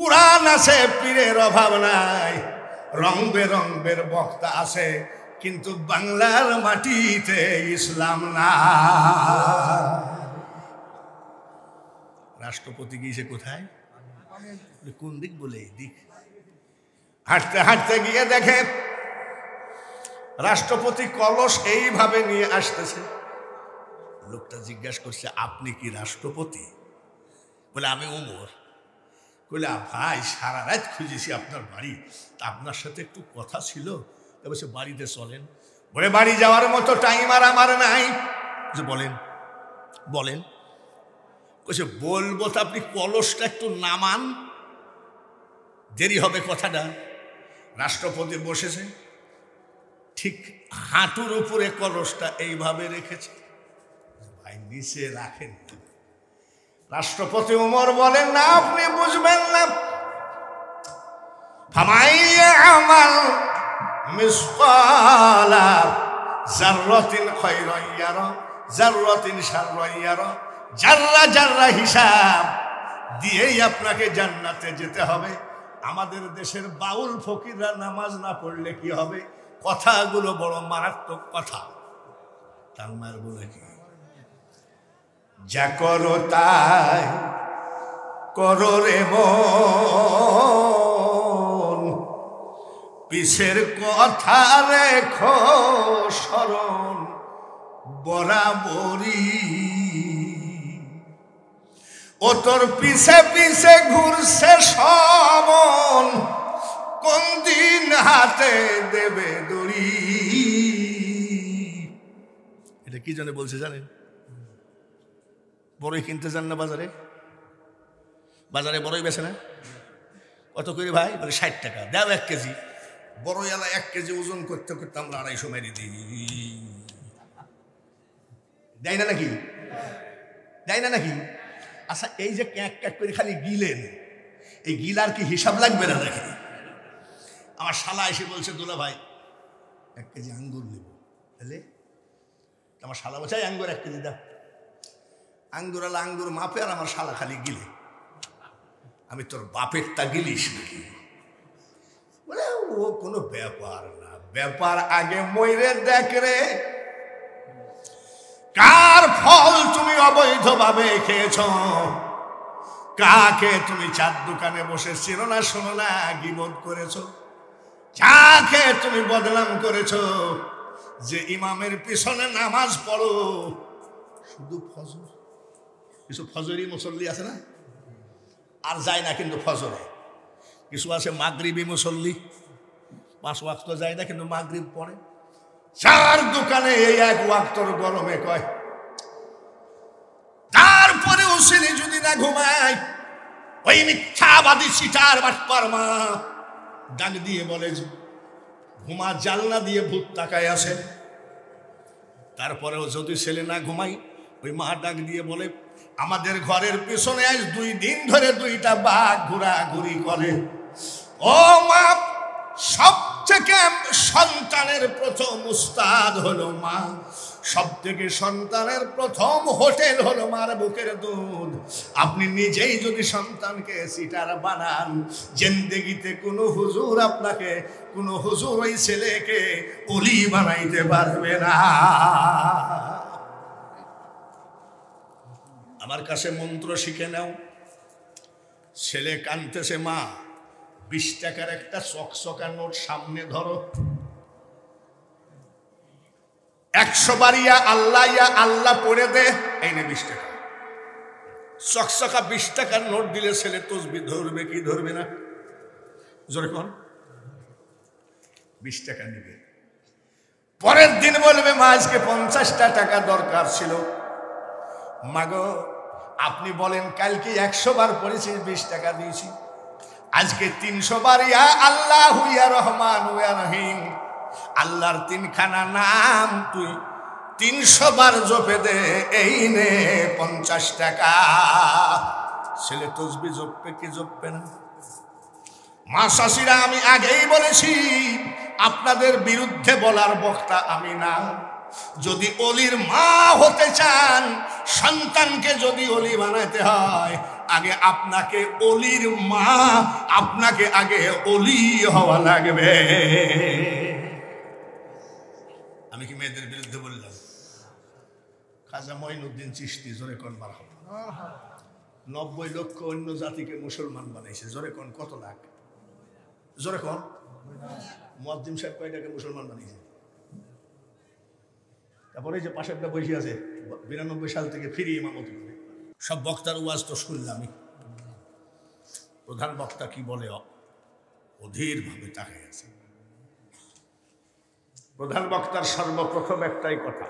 কুরআন আছে, পীরের অভাব নাই, রং বেরঙের বক্তা আছে, কিন্তু বাংলার মাটিতে ইসলাম না। রাষ্ট্রপতি গিয়েছে কোথায়? কোন দিক বলে? এই দিক। হাঁটতে হাঁটতে গিয়ে দেখে রাষ্ট্রপতি কলস এইভাবে নিয়ে আসতেছে। লোকটা জিজ্ঞাসা করছে, আপনি কি রাষ্ট্রপতি? বলে, আমি ওমর। বলে, ভাই সারা রাত খুঁজেছি আপনার বাড়ি, তা আপনার সাথে একটু কথা ছিল। তবে সে বাড়িতে চলেন। বলে, বাড়ি যাওয়ার মতো টাইম আর আমার নাই। বলেন বলেন। বলছে, বলবো তো আপনি কলসটা একটু নামান, দেরি হবে কথাটা। রাষ্ট্রপতি বসেছে, ঠিক হাঁটুর উপরে কলসটা এইভাবে রেখেছে। ভাই নিচে রাখেন। রাষ্ট্রপতি ওমর বলেন, না আপনি বুঝবেন না। ফামাইয়া আমাল মিসকালা যাররাতিন খায়রান ইয়ারা যাররাতিন শাররান ইয়ারা। যাররা যাররা হিসাব দিয়েই আপনাকে জান্নাতে যেতে হবে। আমাদের দেশের বাউল ফকিররা নামাজ না পড়লে কি হবে? কথাগুলো বড় মারাত্মক কথা। তার মার বলে কি, যা করো তাই করো রে মন, পিছের কথা রেখো স্মরণ বরাবরই। ও তোর পিছে পিছে ঘুরছে সমন, কোন দিন হাতে দেবে দড়ি। এটা কি জন্য বলছে জানেন? বড়ই কিনতে যান না বাজারে, বাজারে বড়ই বেছে না? কত করে ভাই? বলে 60 টাকা। দাও 1 কেজি। বড়ই আলা 1 কেজি ওজন করতে করতে আমরা 250 মেরে দিই। দেয় না নাকি? দেয় না নাকি? আচ্ছা, এই যে ক্যাক ক্যাক করে খালি গিলেন, এই গিলার কি হিসাব লাগবে না নাকি? আমার শালা এসে বলছে, দুলা ভাই 1 কেজি আঙ্গুর নেব। তাহলে আমার শালা বলছে, আঙ্গুর 1 কেজি দাও। আঙ্গুর আলা আঙ্গুর মাপে, আর আমার শালা খালি গিলে। আমি তোর বাপেরটা গিলিস নাকি? বলে, ও কোনো ব্যাপার না। ব্যাপার আগে মইরে দেখ রে, কার ফল তুমি অবৈধভাবে খেয়েছ, কাকে তুমি চার দোকানে বসে চিনো না শোনো না গীবত করেছ, যাকে তুমি বদনাম করেছ, যে ইমামের পিছনে নামাজ পড়ো শুধু ফজর। কিছু ফজরি মুসল্লি আছে না, আর যায় না কিন্তু ফজরে। কিছু আছে মাগরিবি মুসল্লি, 5 ওয়াক্ত যায় না কিন্তু মাগরিব পড়ে। 4 দোকানে এই 1 ওয়াক্তর গরমে কয়। তারপরেও ছেলে যদি না ঘুমায়, ওই মিথ্যাবাদী সিটার বাটপার মা ডাক দিয়ে বলে, ঘুমা, জানলা দিয়ে ভূত তাকায় আসে। তারপরেও যদি ছেলে না ঘুমাই, ওই মা ডাক দিয়ে বলে, আমাদের ঘরের পেছনে আজ 2 দিন ধরে 2টা বাঘ ঘোরাঘুরি করে। ও মা, সব থেকে সন্তানের প্রথম উস্তাদ হলো মা, সব থেকে সন্তানের প্রথম হোটেল হলো মার বুকের দুধ। আপনি নিজেই যদি সন্তানকে সিটার বানান, জিন্দেগিতে কোনো হুজুর আপনাকে, কোনো হুজুর ওই ছেলেকে ওলি বানাইতে পারবে না। আমার কাছে মন্ত্র শিখে নাও। ছেলে কাঁদতেছে, মা 20 টাকার একটা চকচকা নোট সামনে ধরো, 100 বার ইয়া আল্লাহ পড়ে দে, এই নে 20 টাকা। চকচকা 20 টাকার নোট দিলে ছেলে তসবিহ ধরবে কি ধরবে না? জোরে কোন? 20 টাকা নিবে। পরের দিন বলবে, মা আজকে 50টা টাকা দরকার ছিল। মাগো, আপনি বলেন কালকে 100 বার পড়েছি, 20 টাকা দিয়েছি, আজকে 300 বার ইয়া আল্লাহু ইয়া রহমান ইয়া রহিম, আল্লাহর 3খানা নাম তুই 300 বার জপে দে, এই নে 50 টাকা। ছেলে তসবিহ জপবে কি জপবে না? মা শাশিরা, আমি আগেই বলেছি, আপনাদের বিরুদ্ধে বলার বক্তা আমি না। যদি অলির মা হতে চান, সন্তানকে যদি অলি বানাতে হয়, আগে আপনাকে অলির মা, আপনাকে আগে অলি হওয়া লাগবে। আমি কি মেয়েদের বিরুদ্ধে বললাম? খাজা মঈনুদ্দিন চিশতি, জোরে কোন মারহাবা। 90 লক্ষ অন্য জাতিকে মুসলমান বানাইছে, জোরে কোন কত লাখ? জোরে কোন। মুয়াজ্জিম সাহেব কয়টাকে মুসলমান বানিয়েছে? তারপরে যে পাশেরটা বসে আছে 92 সাল থেকে ফিরে ইমামতি করে। সব বক্তার ওয়াজ তো শুনলামই। প্রধান বক্তা কি বলে অধীর ভাবে তাকায় আছে। প্রধান বক্তার সর্বপ্রথম একটাই কথা,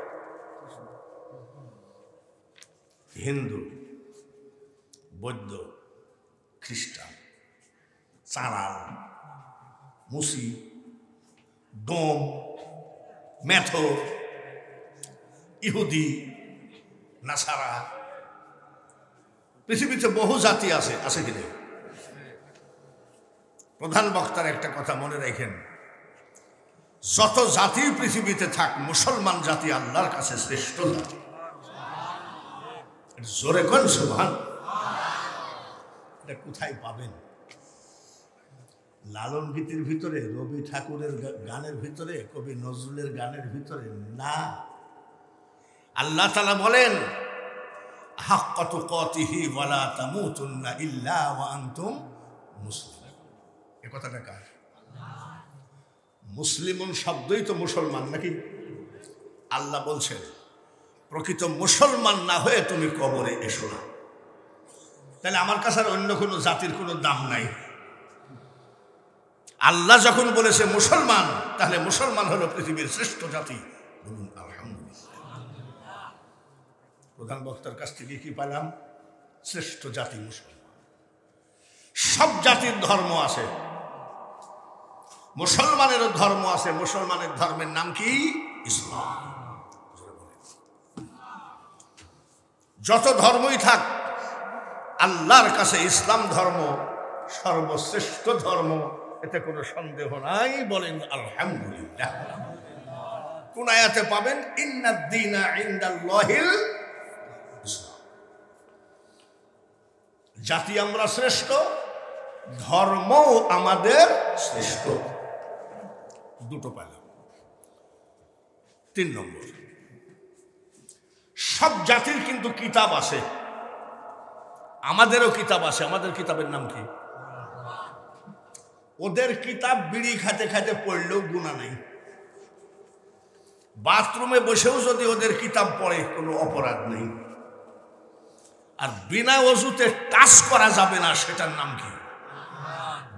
হিন্দু, বৌদ্ধ, খ্রিস্টান, চারাল, মুসি, ডোম, মেথর, ইহুদি, নাসারা, পৃথিবীতে বহু জাতি আছে, আছে কি নেই? প্রধান বক্তার একটা কথা মনে রাখেন, যত জাতি পৃথিবীতে থাক, মুসলমান জাতি আল্লাহর কাছে শ্রেষ্ঠ জাতি। জোরে কোন সুবহান। এটা কোথায় পাবেন? লালন গীতির ভিতরে, রবি ঠাকুরের গানের ভিতরে, কবি নজরুলের গানের ভিতরে না। আল্লাহ তাআলা বলেন, হাক্কা তুকাতিহি ওয়ালা তামুতুন্না ইল্লা ওয়া আনতুম মুসলিমুন। এই কথাটা কার? মুসলিমুন শব্দই তো মুসলমান নাকি? আল্লাহ বলছেন, প্রকৃত মুসলমান না হয়ে তুমি কবরে এসো না। তাহলে আমার কাছে আর অন্য কোনো জাতির কোনো দাম নাই। আল্লাহ যখন বলেছে মুসলমান, তাহলে মুসলমান হলো পৃথিবীর শ্রেষ্ঠ জাতি। বলুন আলহামদুলিল্লাহ। প্রধান বক্তার কাছ থেকে কি পেলাম? শ্রেষ্ঠ জাতি মুসলমান। সব জাতির ধর্ম আছে, মুসলমানেরও ধর্ম আছে। মুসলমানের ধর্মের নাম কি? ইসলাম। যত ধর্মই থাক, আল্লাহর কাছে ইসলাম ধর্ম সর্বশ্রেষ্ঠ ধর্ম, এতে কোনো সন্দেহ নাই। বলেন আলহামদুলিল্লাহ। কোন আয়াতে পাবেন? ইন্নাদ দীনা ইনদাল্লাহিল ইসলাম। জাতি আমরা শ্রেষ্ঠ, ধর্মও আমাদের শ্রেষ্ঠ। দুটো পেলাম। 3 নম্বর, সব জাতির কিন্তু কিতাব আছে, আমাদেরও কিতাব আছে। আমাদের কিতাবের নাম কি? ওদের কিতাব বিড়ি খাতে খাতে পড়লেও গুনাহ নাই। বাথরুমে বসেও যদি ওদের কিতাব পড়ে কোনো অপরাধ নেই। আর বিনা ওযুতে টাচ করা যাবে না, সেটার নাম কি?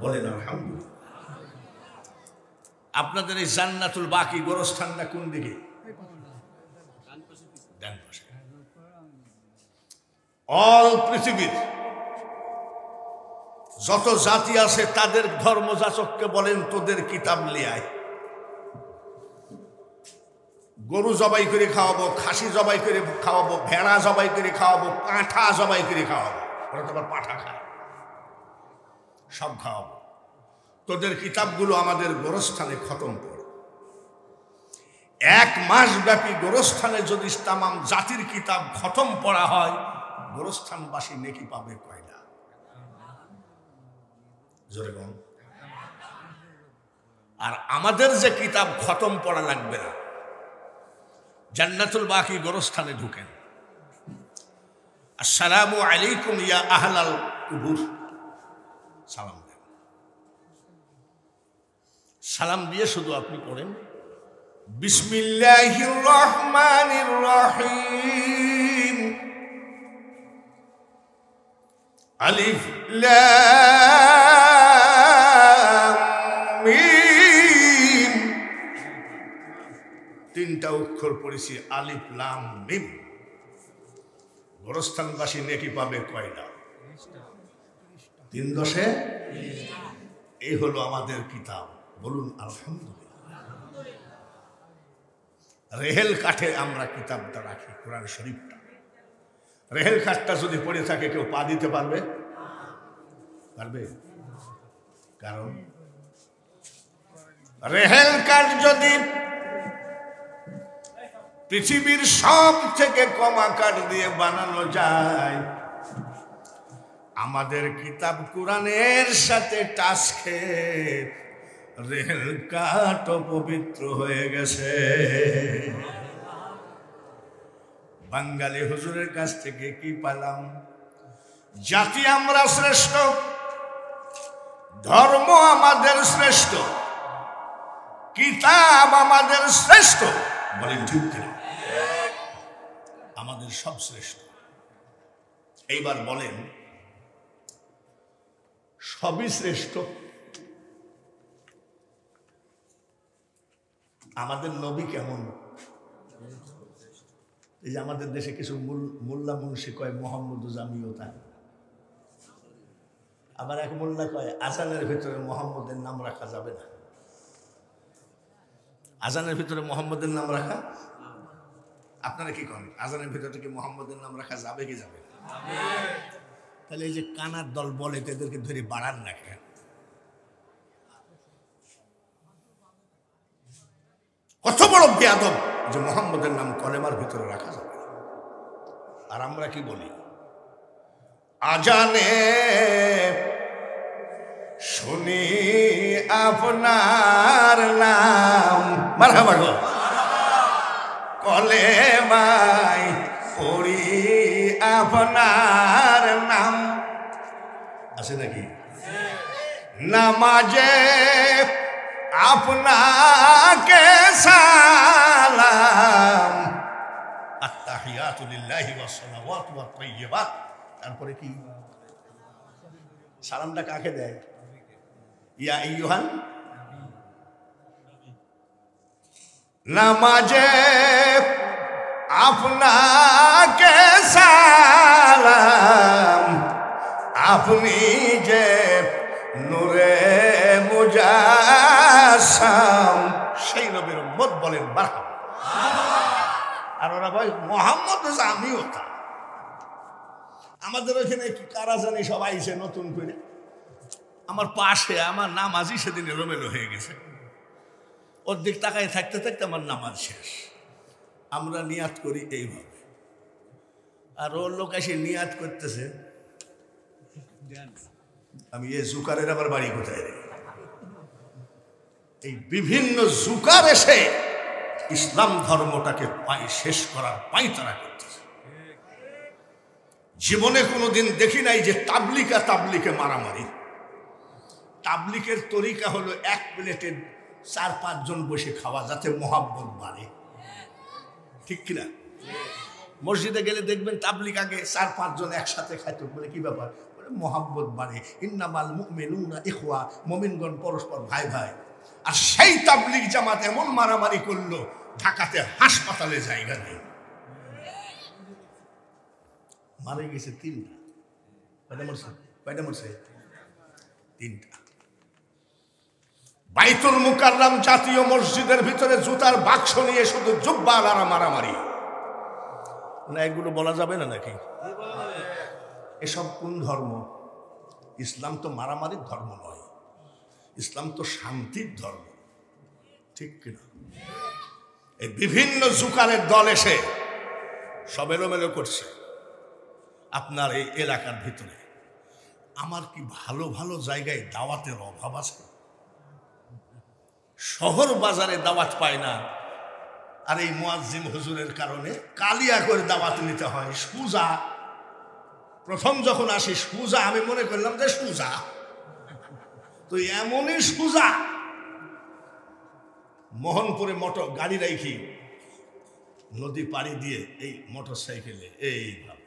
বলেন আলহামদুলিল্লাহ। আপনাদের এই জান্নাতুল বাকি গোরস্থানটা কোন দিকে? ডান পাশে। অল পৃথিবীর যত জাতি আছে তাদের ধর্মযাচককে বলেন, তোদের কিতাব লিয়ায়। গরু জবাই করে খাওয়াবো, খাসি জবাই করে খাওয়াবো, ভেড়া জবাই করে খাওয়াবো, পাঁঠা জবাই করে খাওয়াবো। ওরা তো আবার পাঁঠা খায়, সব খাওয়াবো। তোদের কিতাবগুলো আমাদের গোরস্থানে খতম কর। 1 মাস ব্যাপী গোরস্থানে যদি তামাম জাতির কিতাব খতম পড়া হয়, গোরস্থানবাসী নেকি পাবে কয়টা? জোরে বল। আর আমাদের যে কিতাব খতম পড়া লাগবে না, জান্নাতুল বাকি গোরস্থানে ঢুকেন, আসসালামু আলাইকুম ইয়া আহলাল কুবুর, সালাম দেন। সালাম দিয়ে শুধু আপনি পড়েন, বিসমিল্লাহির রহমানির রহিম, আলিফ লাম মিম। 3টা অক্ষর পড়েছি, আলিফ লাম মিম। গোরস্থানবাসী নেকি পাবে কয়টা? 3 10 এই হলো আমাদের কিতাব। বলুন আলহামদুলিল্লাহ। রেহেল কাঠে আমরা কিতাবটা রাখি, কোরআন শরীফটা। রেহেল কাঠটা যদি পড়ে থাকে, কেউ পা দিতে পারবে? পারবে? কারণ রেহেল কাঠ যদি পৃথিবীর সব থেকে কমা কাঠ দিয়ে বানানো যায়, আমাদের কিতাব কোরআনের সাথে টাচ খেয়ে রেল কাঠ পবিত্র হয়ে গেছে। বাঙালি হুজুরের কাছ থেকে কি পেলাম? জাতি আমরা শ্রেষ্ঠ, ধর্ম আমাদের শ্রেষ্ঠ, কিতাব আমাদের শ্রেষ্ঠ। বলেন ঠিক কিনা? আমাদের সব শ্রেষ্ঠ। এইবার বলেন, সবই শ্রেষ্ঠ, আমাদের নবী কেমন? এই যে আমাদের দেশে কিছু মোল্লা মুন্সি কয় মোহাম্মদ জামিয়তা, আবার এক মোল্লা কয় আজানের ভিতরে মোহাম্মদের নাম রাখা যাবে না। আজানের ভিতরে মোহাম্মদের নাম রাখা, আপনারা কি করেন? আজানের ভিতরে কি মোহাম্মদের নাম রাখা যাবে কি যাবে না? তাহলে এই যে কানার দল বলে তাদেরকে ধরে বাড়ান না কেন? কত বড় বেয়াদব যে মোহাম্মদের নাম কলেমার ভিতরে রাখা যাবে। আর আমরা কি বলি? আজানে শুনি আপনার নাম, মারহাবা গো, কলেমায় পড়ি আপনার নাম। আছে নাকি? নামাজে আপনাকে সালাম, আত্তাহিয়াতু লিল্লাহি ওয়াস সালাওয়াতু ওয়াত তাইয়্যিবাত। তারপরে কি? সালামটা কাকে দেয়? ইয়া আইয়ুহান, নামাজে আপনাকে সালাম, আপনি যে নূরে মুজাসসাম, সেই নবীর উম্মত বলেন মারহাবা। আর ওরা ভাই মোহাম্মদ জামিয়তা। আমাদের ওইখানে কারা জানি সব আইছে নতুন করে, আমার পাশে আমার নামাজই সেদিন এলোমেলো হয়ে গেছে। ওর দিক তাকায় থাকতে থাকতে আমার নামাজ শেষ। আমরা নিয়াত করি এইভাবে, আর ওর লোক এসে নিয়াত করতেছে আমি এই জুকারের আবার বাড়ি কোথায় রে। এই বিভিন্ন জুকার এসে ইসলাম ধর্মটাকে শেষ করার পায়তারা করতেছে। জীবনে কোনোদিন দেখি নাই যে তাবলিকে মারামারি। তাবলিকের তরিকা হলো এক প্লেটে 4-5 জন বসে খাওয়া, যাতে মহাব্বত বাড়ে। ঠিক কিনা? মসজিদে গেলে দেখবেন তাবলিক আগে 4-5 জন একসাথে খাইতো, বলে কি ব্যাপার? বলে মহাব্বত বাড়ে। ইন্নামাল মুমিনুনা ইখওয়া, মুমিনগণ পরস্পর ভাই ভাই। আর সেই তাবলিক জামাত এমন মারামারি করলো, ঢাকাতে হাসপাতালে জায়গা নেই। মারা গেছে 3টা। কয়টা মরছে? 3টা। বাইতুল মুকাররম জাতীয় মসজিদের ভিতরে জুতার বাক্স নিয়ে শুধু জুব্বালারা মারামারি। না, এগুলো বলা যাবে না নাকি? এসব কোন ধর্ম? ইসলাম তো মারামারির ধর্ম নয়, ইসলাম তো শান্তির ধর্ম। ঠিক কিনা? এই বিভিন্ন জুকারের দল এসে সব এলোমেলো করছে আপনার এই এলাকার ভিতরে। আমার কি ভালো ভালো জায়গায় দাওয়াতের অভাব আছে? শহর বাজারে দাওয়াত পায় না, আর এই মুয়াজ্জিম হুজুরের কারণে কালিয়া করে দাওয়াত নিতে হয়। সুজা প্রথম যখন আসি, সুজা আমি মনে করলাম যে সুজা তো এমনই সুজা। মোহনপুরে মোটর গাড়ি রাখি, নদী পাড়ি দিয়ে এই মোটর সাইকেলে এইভাবে।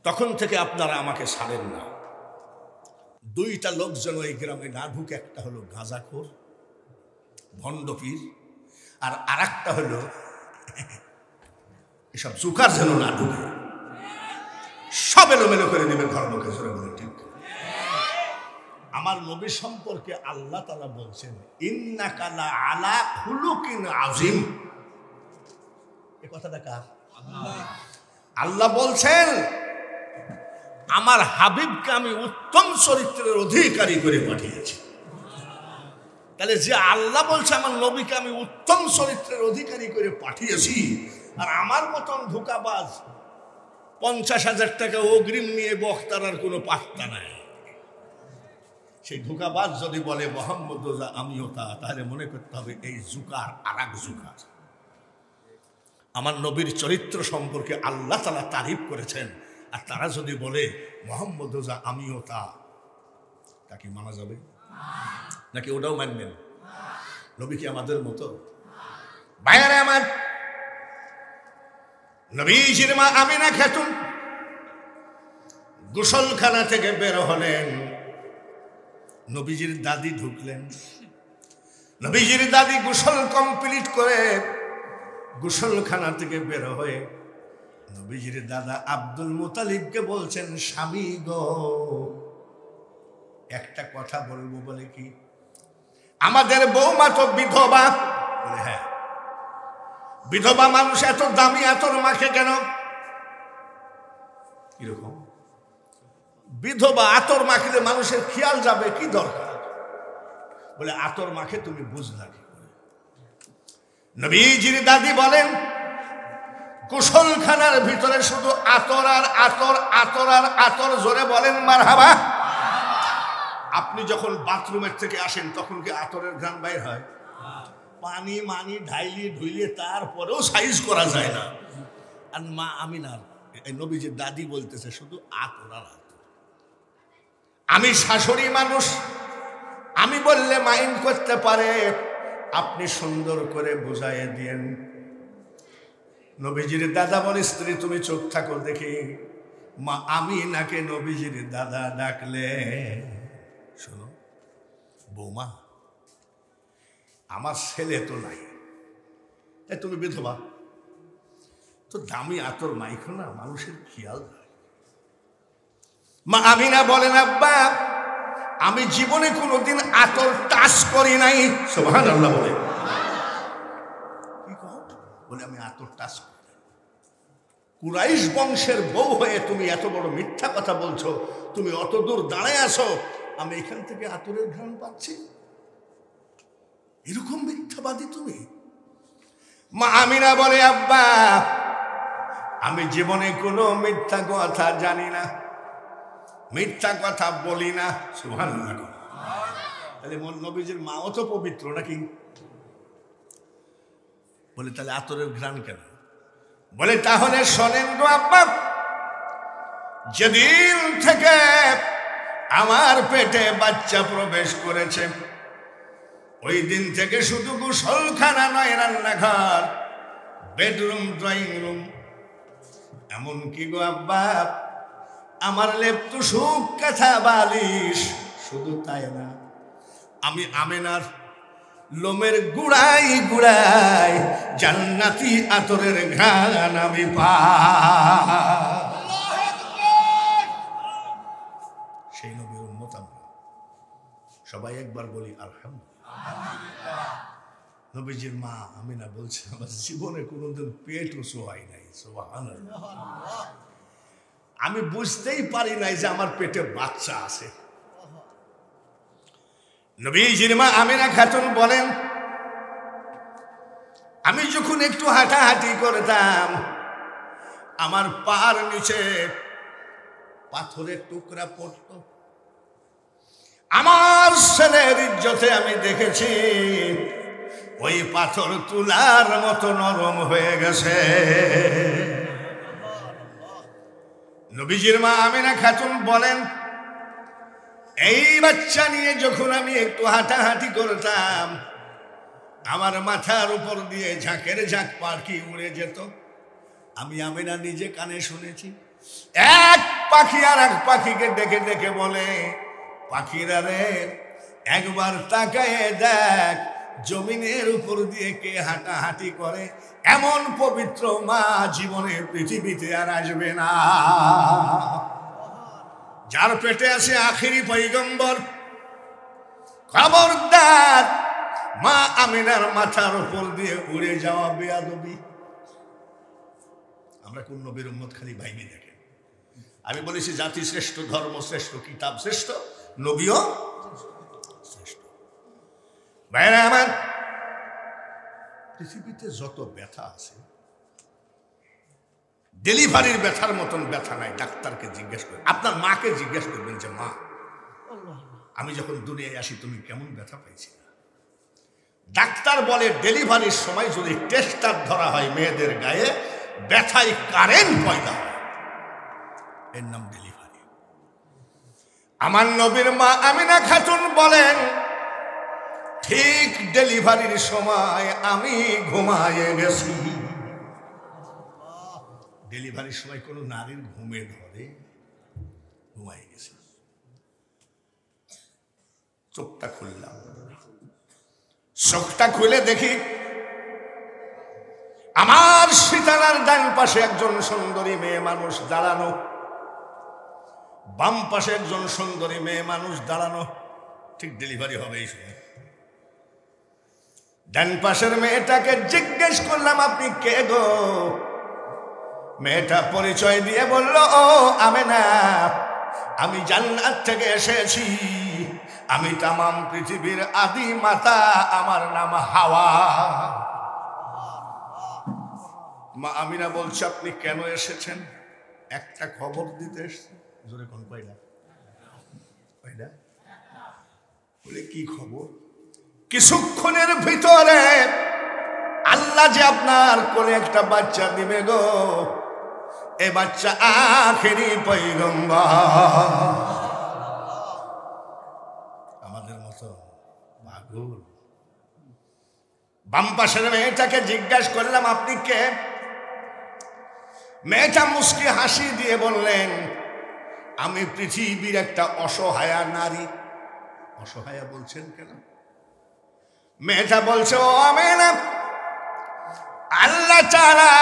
তখন থেকে আপনারা আমাকে ছাড়েন না। 2টা লোক যেন এই গ্রামে না ঢুকে। একটা হলো গাঁজাখোর ভণ্ডপীর, আর আরেকটা হলো এসব জুকার যেন না ঢুকে। সব এলোমেলো করে দেবে ধর্মকে। ঠিক? আমার নবী সম্পর্কে আল্লাহ তাআলা বলছেন, ইন্নাকা লা আলা খুলুকিন আযীম। এই কথাটা কার? আল্লাহ বলছেন, আমার হাবিবকে আমি উত্তম চরিত্রের অধিকারী করে পাঠিয়েছি। তাহলে যে আল্লাহ বলছে আমার নবীকে আমি উত্তম চরিত্রের অধিকারী করে পাঠিয়েছি, আর আমার মতন ধোঁকাবাজ 50,000 টাকা অগ্রিম নিয়ে বক্তার আর কোনো পাত্তা নাই। সেই ধোঁকাবাজ যদি বলে মোহাম্মদ রোজা আমিও তা, তাহলে মনে করতে হবে এই জুকার আর এক জুকার। আমার নবীর চরিত্র সম্পর্কে আল্লাহ তাআলা তারিফ করেছেন, আর তারা যদি বলে মোহাম্মদ রোজা আমিও তা, তাকে মানা যাবে নাকি ওটাও মানবেন? নবী কি আমাদের মতো? ভাইয়ারে আমার, নবীজির মা আমিনা খাতুন গোসলখানা থেকে বের হলেন, নবীজির দাদি ঢুকলেন। নবীজির দাদি গোসল কমপ্লিট করে গোসলখানা থেকে বের হয়ে নবীজির দাদা আব্দুল মুতালিবকে বলছেন, স্বামী গো, একটা কথা বলবো। বলে কি? আমাদের বৌমা তো বিধবা। বলে হ্যাঁ। বিধবা মানুষ এত দামি আতর মাখে কেন? কিরকম? বিধবা আতর মাখলে মানুষের খেয়াল যাবে, কি দরকার? বলে আতর মাখে, তুমি বুঝলা কি করে? নবীজির দাদি বলেন, গোসলখানার ভিতরে শুধু আতর আর আতর, আতর আর আতর। জোরে বলেন মারহাবা। আপনি যখন বাথরুমের থেকে আসেন তখন কি আতরের ঘ্রাণ বাইর হয়? পানি মানি ঢাইলি ঢুইলে তারপরেও সাইজ করা যায় না। আর মা আমিনার নবীজির দাদি বলতেছে শুধু আতর আর আতর। আমি শাশুড়ি মানুষ, আমি বললে মাইন্ড করতে পারে, আপনি সুন্দর করে বুঝাইয়ে দিয়েন। নবীজির দাদা বলে, স্ত্রী তুমি চোখ থাকো দেখি। মা আমিনাকে নবীজির দাদা ডাকলে, শোনো বৌমা, আমার ছেলে তো নাই, তুমি বিধবা, তো দামি আতর মাইখো না, মানুষের খেয়াল রাখ। মা আমিনা বলেন, আব্বা আমি জীবনে কোনোদিন আতর টাচ করি নাই। সুবহানাল্লাহ বলে। কি কও? বলে আমি আতর টাচ করি। কুরাইশ বংশের বউ হয়ে তুমি এত বড় মিথ্যা কথা বলছো, তুমি অত দূর দাঁড়ায় আসো, আমি এখান থেকে আতরের ঘ্রাণ পাচ্ছি, এরকম মিথ্যাবাদী তুমি? মা আমিনা বলে, আব্বা আমি জীবনে কোনো মিথ্যা কথা জানি না, মিথ্যা কথা বলি না। সুবহানাল্লাহ। তাহলে নবীজির মাও তো পবিত্র নাকি? বলে তাহলে আতরের ঘ্রাণ কেন? বলে তাহলে শোনেন গো আব্বা, যেদিন থেকে আমার পেটে বাচ্চা প্রবেশ করেছে, ওই দিন থেকে শুধু গোসলখানা নয়, রান্নাঘর, বেডরুম, ড্রয়িং রুম, এমনকি গো আব্বা আমার লেপ তো সুখ কাঁথা বালিশ, শুধু তাই না, আমি আমিনার লোমের গুড়াই গুড়াই জান্নাতি আতরের ঘ্রাণ আমি পাই। সেই নবীর উম্মত আমরা সবাই একবার বলি আলহামদুলিল্লাহ। নবীজির মা আমিনা বলছে, আমার জীবনে কোনোদিন পেট উঁচু হয় নাই। সুবহানাল্লাহ। আমি বুঝতেই পারি নাই যে আমার পেটে বাচ্চা আছে। নবীজির মা আমিনা খাতুন বলেন, আমি যখন একটু হাঁটাহাঁটি করতাম, আমার পার নিচে পাথরের টুকরা পড়ত। আমার ছেলের ইজ্জতে আমি দেখেছি ওই পাথর তুলার মতো নরম হয়ে গেছে। নবীজির মা আমিনা খাতুন বলেন, এই বাচ্চা নিয়ে যখন আমি একটু হাঁটাহাঁটি করতাম, আমার মাথার উপর দিয়ে ঝাঁকের ঝাঁক পাখি উড়ে যেত। আমি আমিনা নিজে কানে শুনেছি, এক পাখি আর এক পাখিকে ডেকে ডেকে বলে, পাখিরা রে একবার তাকায় দেখ, জমিনের উপর দিয়ে কে হাঁটাহাঁটি করে, এমন পবিত্র মা জীবনে পৃথিবীতে আর আসবে না। যার পেটে আছে আখিরি পয়গম্বর, খবরদার মা আমিনার মাথার উপর দিয়ে উড়ে যাওয়া বেয়াদবি। আমরা কোন নবীর উম্মত খালি ভাইবে দেখেন। আমি বলেছি জাতি শ্রেষ্ঠ, ধর্ম শ্রেষ্ঠ, কিতাব শ্রেষ্ঠ, নবীও শ্রেষ্ঠ। ভাইরা আমার, পৃথিবীতে যত ব্যথা আছে, ডেলিভারির ব্যথার মতন ব্যথা নাই। ডাক্তারকে জিজ্ঞেস করবেন, আপনার মাকে জিজ্ঞেস করবেন যে মা, আমি যখন দুনিয়ায় আসি তুমি কেমন ব্যথা পাইছি? ডাক্তার বলে ডেলিভারির সময় যদি টেস্টার ধরা হয় মেয়েদের গায়ে, ব্যথায় কারেন্ট পয়দা হয়, এর নাম ডেলিভারি। আমার নবীর মা আমিনা খাতুন বলেন, ঠিক ডেলিভারির সময় আমি ঘুমায়ে গেছি। ডেলিভারির সময় কোনো নারীর ঘুমে ধরে? ঘুমায়ে গেছি। চোখটা খুললাম, চোখটা খুলে দেখি আমার সিতারার ডান পাশে একজন সুন্দরী মেয়ে মানুষ দাঁড়ানো, বাম পাশে একজন সুন্দরী মেয়ে মানুষ দাঁড়ানো। ঠিক ডেলিভারি হবে এই সময়। ডান পাশের মেয়েটাকে জিজ্ঞেস করলাম, আপনি কে গো? মেয়েটা পরিচয় দিয়ে বলল, ও আমেনা, আমি জান্নাত থেকে এসেছি, আমি তামাম পৃথিবীর আদি মাতা, আমার নাম হাওয়া। মা আমিনা বলছে, আপনি কেন এসেছেন? একটা খবর দিতে এসেছেন। জোরে কোন পাইলা পাইলা বলে, কি খবর? কিছুক্ষণের ভিতরে আল্লাহ যে আপনার কোলে একটা বাচ্চা দিবে গো, এ বাচ্চা আখেরি পয়গম্বর। আমাদের মতো পাগল। বাম পাশের মেয়েটাকে জিজ্ঞাসা করলাম, আপনি কে? মেয়েটা মুস্কি হাসি দিয়ে বললেন, আমি পৃথিবীর একটা অসহায়া নারী। অসহায়া বলছেন কেন? মেয়েটা বলছে, ও আমেনা, আল্লাহ তাআলা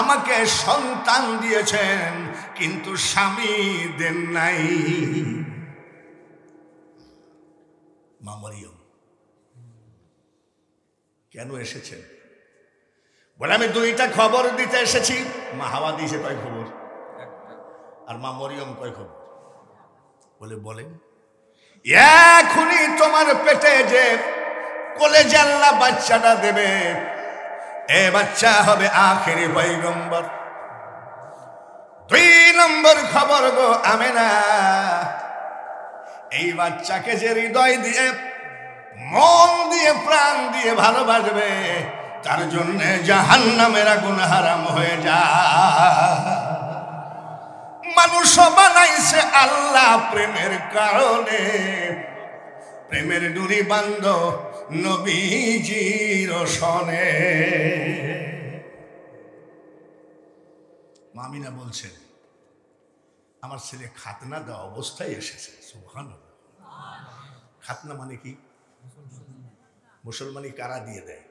আমাকে সন্তান দিয়েছেন, কিন্তু স্বামী দেন নাই। মা মরিয়ম কেন এসেছেন? বলে, আমি দুইটা খবর দিতে এসেছি। মা হাওয়া দিয়েছে কয় খবর, আর মা মরিয়ম কয় খবর? বলে, বলেন। এখনই তোমার পেটে যে কলেজে আল্লাহ বাচ্চাটা দেবে, এ বাচ্চা হবে আখেরি পয়গম্বর। 2 নম্বর খবর গো আমেনা, এই বাচ্চাকে যে হৃদয় দিয়ে, মন দিয়ে, প্রাণ দিয়ে ভালোবাসবে, তার জন্য জাহান্নামের আগুন হারাম হয়ে যায়। মানুষ বানাইছে আল্লাহ প্রেমের কারণে, প্রেমের ডুরি বান্ধ নবীজির সনে। মামিনা বলছেন, আমার ছেলে খাতনা দেওয়া অবস্থায় এসেছে। সুবহানাল্লাহ। খাতনা মানে কি? মুসলমানি কারা দিয়ে দেয়?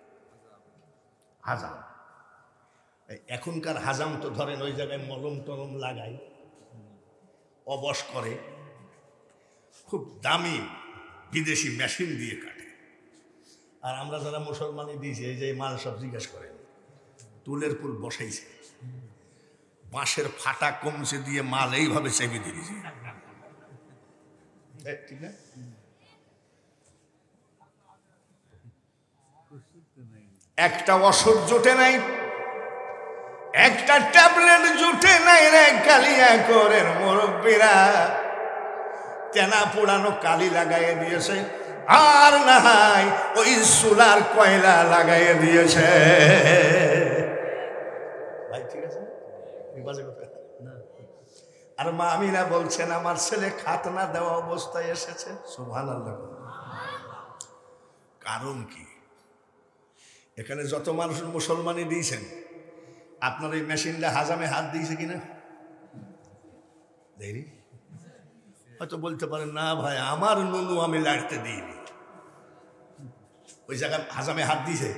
হাজাম। এখনকার হাজাম তো ধরেন ওই জায়গায় মলম টলম লাগায়, অবশ করে, খুব দামি বিদেশি মেশিন দিয়ে কাটে। আর আমরা যারা মুসলমানি দিয়েছি, এই যে মাল সব জিজ্ঞাসা করেন, তুলের পুল বসাইছে, বাঁশের ফাটা কমছে দিয়ে মাল এইভাবে চেপে দিয়েছে, ঠিক না? একটা ওষুধ জুটে নাই, একটা ট্যাবলেট জুটে নাই রে কালিয়া করে মুরব্বীরা তেনা পোড়ানো কালি লাগাইয়ে দিয়েছে, আর না হয় ওই সোলার কয়লা লাগাইয়ে দিয়েছে। ভাই ঠিক আছে, আর মা আমিনা বলছেন, আমার ছেলে খাতনা দেওয়া অবস্থায় এসেছে। সুবহানাল্লাহ। কারণ কি? এখানে যত মানুষ মুসলমানি দিয়েছেন, আপনার এই মেশিনটা হাজামে হাত দিয়েছে কিনা দেয়নি? হয়তো বলতে পারেন, না ভাই আমার নুনু আমি লাড়তে দিইনি। ওই জায়গায় হাজামে হাত দিয়েছে,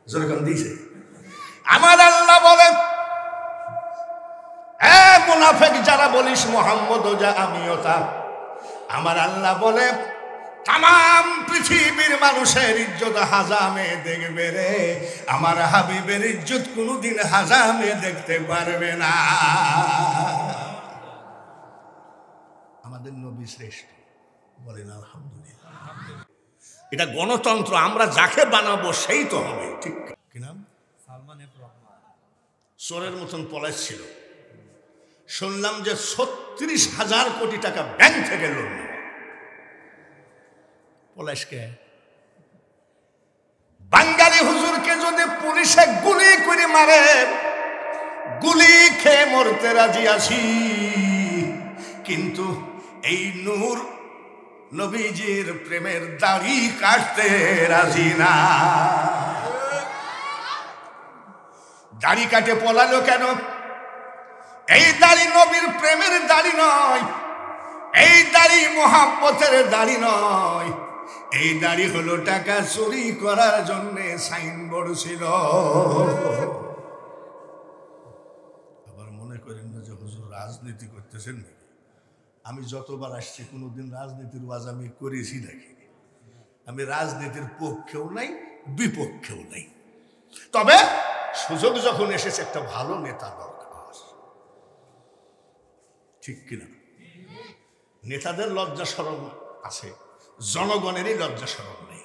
যেরকম দিয়েছে। আমার আল্লাহ বলেন, এ মুনাফিক যারা বলিস মোহাম্মদ ও যা আমিও তা, আমার আল্লাহ বলে, তাম পৃথিবীর মানুষের ইজ্জত হাজামে দেখবে রে, আমার হাবিবের ইজ্জত কোনদিন হাজামে দেখতে পারবে না। আমাদের নবী শ্রেষ্ঠ, বলেন আলহামদুলিল্লাহ। এটা গণতন্ত্র, আমরা যাকে বানাবো সেই তো হবে, ঠিক কি নাম? সালমান এফ রহমান। চোরের মতন পলাচ্ছিল। শুনলাম যে ৩৬,০০০ কোটি টাকা ব্যাংক থেকে লোন নেব। পলাশকে বাঙালি হুজুরকে যদি পুলিশে গুলি করে মারে, গুলি খেয়ে মরতে রাজি আছি, কিন্তু এই নূর নবীজির প্রেমের দাড়ি কাটতে রাজি না। দাড়ি কাটে পলালো কেন? এই দাড়ি নবীর প্রেমের দাড়ি নয়, এই দাড়ি মোহাম্মতের দাড়ি নয়, এই দাড়ি হলো টাকা চুরি করার জন্য সাইনবোর্ড ছিল। আবার মনে করেন না যে হুজুর রাজনীতি করতেছেন নাকি? আমি যতবার আসছি কোনোদিন রাজনীতির ওয়াজ আমি করেছি নাকি? আমি রাজনীতির পক্ষেও নাই, বিপক্ষেও নাই। তবে সুযোগ যখন এসেছে একটা ভালো নেতা দরকার, ঠিক কিনা? নেতাদের লজ্জা শরম আছে, জনগণেরই লজ্জা শরম নেই।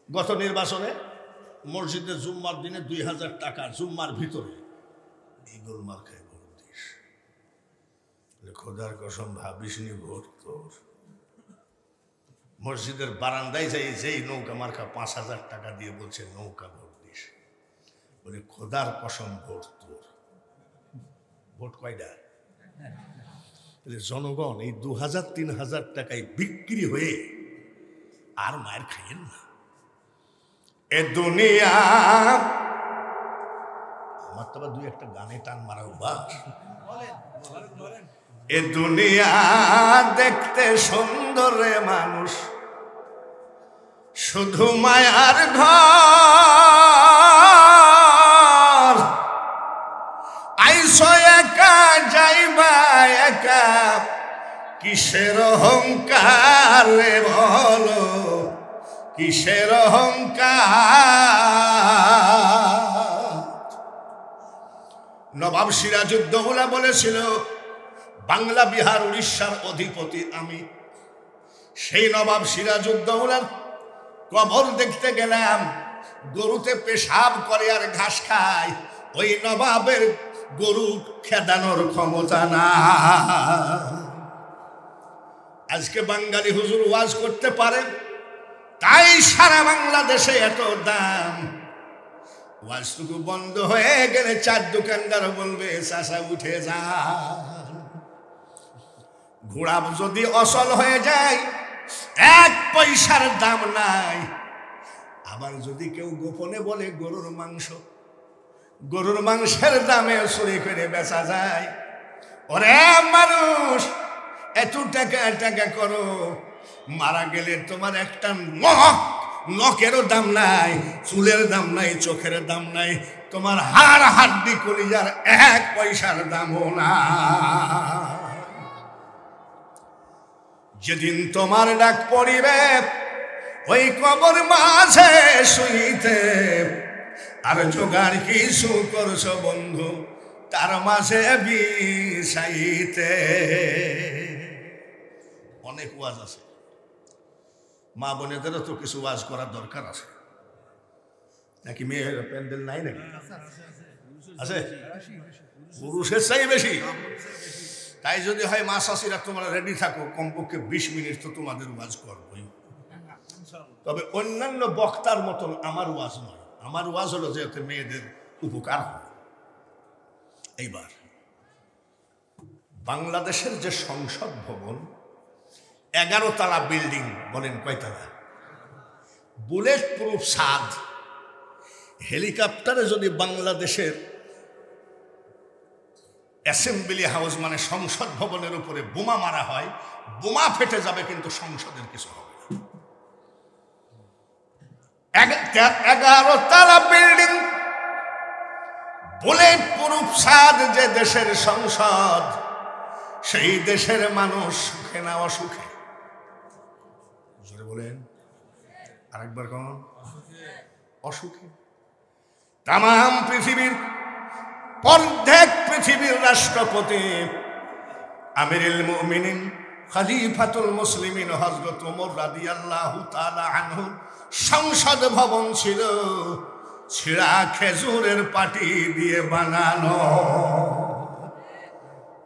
গত নির্বাচনে মসজিদে জুম্মার দিনে ২০০০ টাকা জুম্মার ভিতরে এই গোলমাল খায় ভোট দিস। খোদার কসম ভাবিসনি ভোট তোর। মসজিদের বারান্দায় যাই যেই নৌকা মার্কা ৫,০০০ টাকা দিয়ে বলছে নৌকা ভোট দিস, বলে খোদার কসম ভোট তোর। ভোট কয়টা? জনগণ এই ২,০০০-৩,০০০ টাকায় বিক্রি হয়ে আর মায়ের খাইয়েন না। এ দুনিয়া আমার তো দুই একটা গানে টান মারা অভ্যাস। এ দুনিয়া দেখতে সুন্দর রে মানুষ, শুধু মায়ার ঘর। আইসো একা যাইবা একা, কিসের অহংকার রে বলো, কিসের অহংকার। নবাব সিরাজউদ্দৌলা বলেছিল বাংলা বিহার উড়িষ্যার অধিপতি আমি। সেই নবাব সিরাজউদ্দৌলার কবর দেখতে গেলাম, গরুতে পেশাব করে আর ঘাস খায়। ওই নবাবের গরু খেদানোর ক্ষমতা না। আজকে বাঙালি হুজুর ওয়াজ করতে পারে, তাই সারা বাংলাদেশে এত দাম। ওয়াজটুকু বন্ধ হয়ে গেলে ৪ দোকানদার বলবে চাষা উঠে যা। ঘোড়া যদি অসল হয়ে যায় ১ পয়সার দাম নাই। আবার যদি কেউ গোপনে বলে গরুর মাংস, গরুর মাংসের দামে চুরি করে বেচা যায়। ওরে মানুষ, এত টাকা টাকা করো, মারা গেলে তোমার একটা নখেরও দাম নাই, চুলের দাম নাই, চোখের দাম নাই, তোমার হাড় হাড্ডি কলিজার ১ পয়সার দামও না। যেদিন তোমার ডাক পড়িবে ওই কবর মাঝে শুইতে, আর জোগাড় কিছু করছো বন্ধু তার মাঝে বিষাইতে। অনেক ওয়াজ আছে, মা বোনেদেরও তো কিছু ওয়াজ করার দরকার আছে নাকি? মেয়ের প্যান্ডেল নাই নাকি? আছে, পুরুষের চাই বেশি। তাই যদি হয় মা শাশিরা তোমরা রেডি থাকো, কমপক্ষে ২০ মিনিট তো তোমাদের ওয়াজ করবই। তবে অন্যান্য বক্তার মতন আমার ওয়াজ নয়। আমার ওয়াজ হলো যাতে মেয়েদের উপকার হয়। এইবার বাংলাদেশের যে সংসদ ভবন 11 তলা বিল্ডিং, বলেন কয়তলা? বুলেট প্রুফ ছাদ। হেলিকপ্টারে যদি বাংলাদেশের অ্যাসেম্বলি হাউস মানে সংসদ ভবনের উপরে বোমা মারা হয়, বোমা ফেটে যাবে, কিন্তু সংসদের কিছু হবে না। 11 তলা বিল্ডিং, বুলেট প্রুফ ছাদ। যে দেশের সংসদ, সেই দেশের মানুষ সুখে না অসুখে? বলেন আরেকবার কোন? অসুখে। তাম পৃথিবীর অর্ধেক পৃথিবীর রাষ্ট্রপতি আমিরুল মুমিনিন খলিফাতুল মুসলিমিন হযরত ওমর রাদিয়াল্লাহু তাআলা আনহু সংসদ ভবন ছিল ছিঁড়া খেজুরের পাটি দিয়ে বানানো।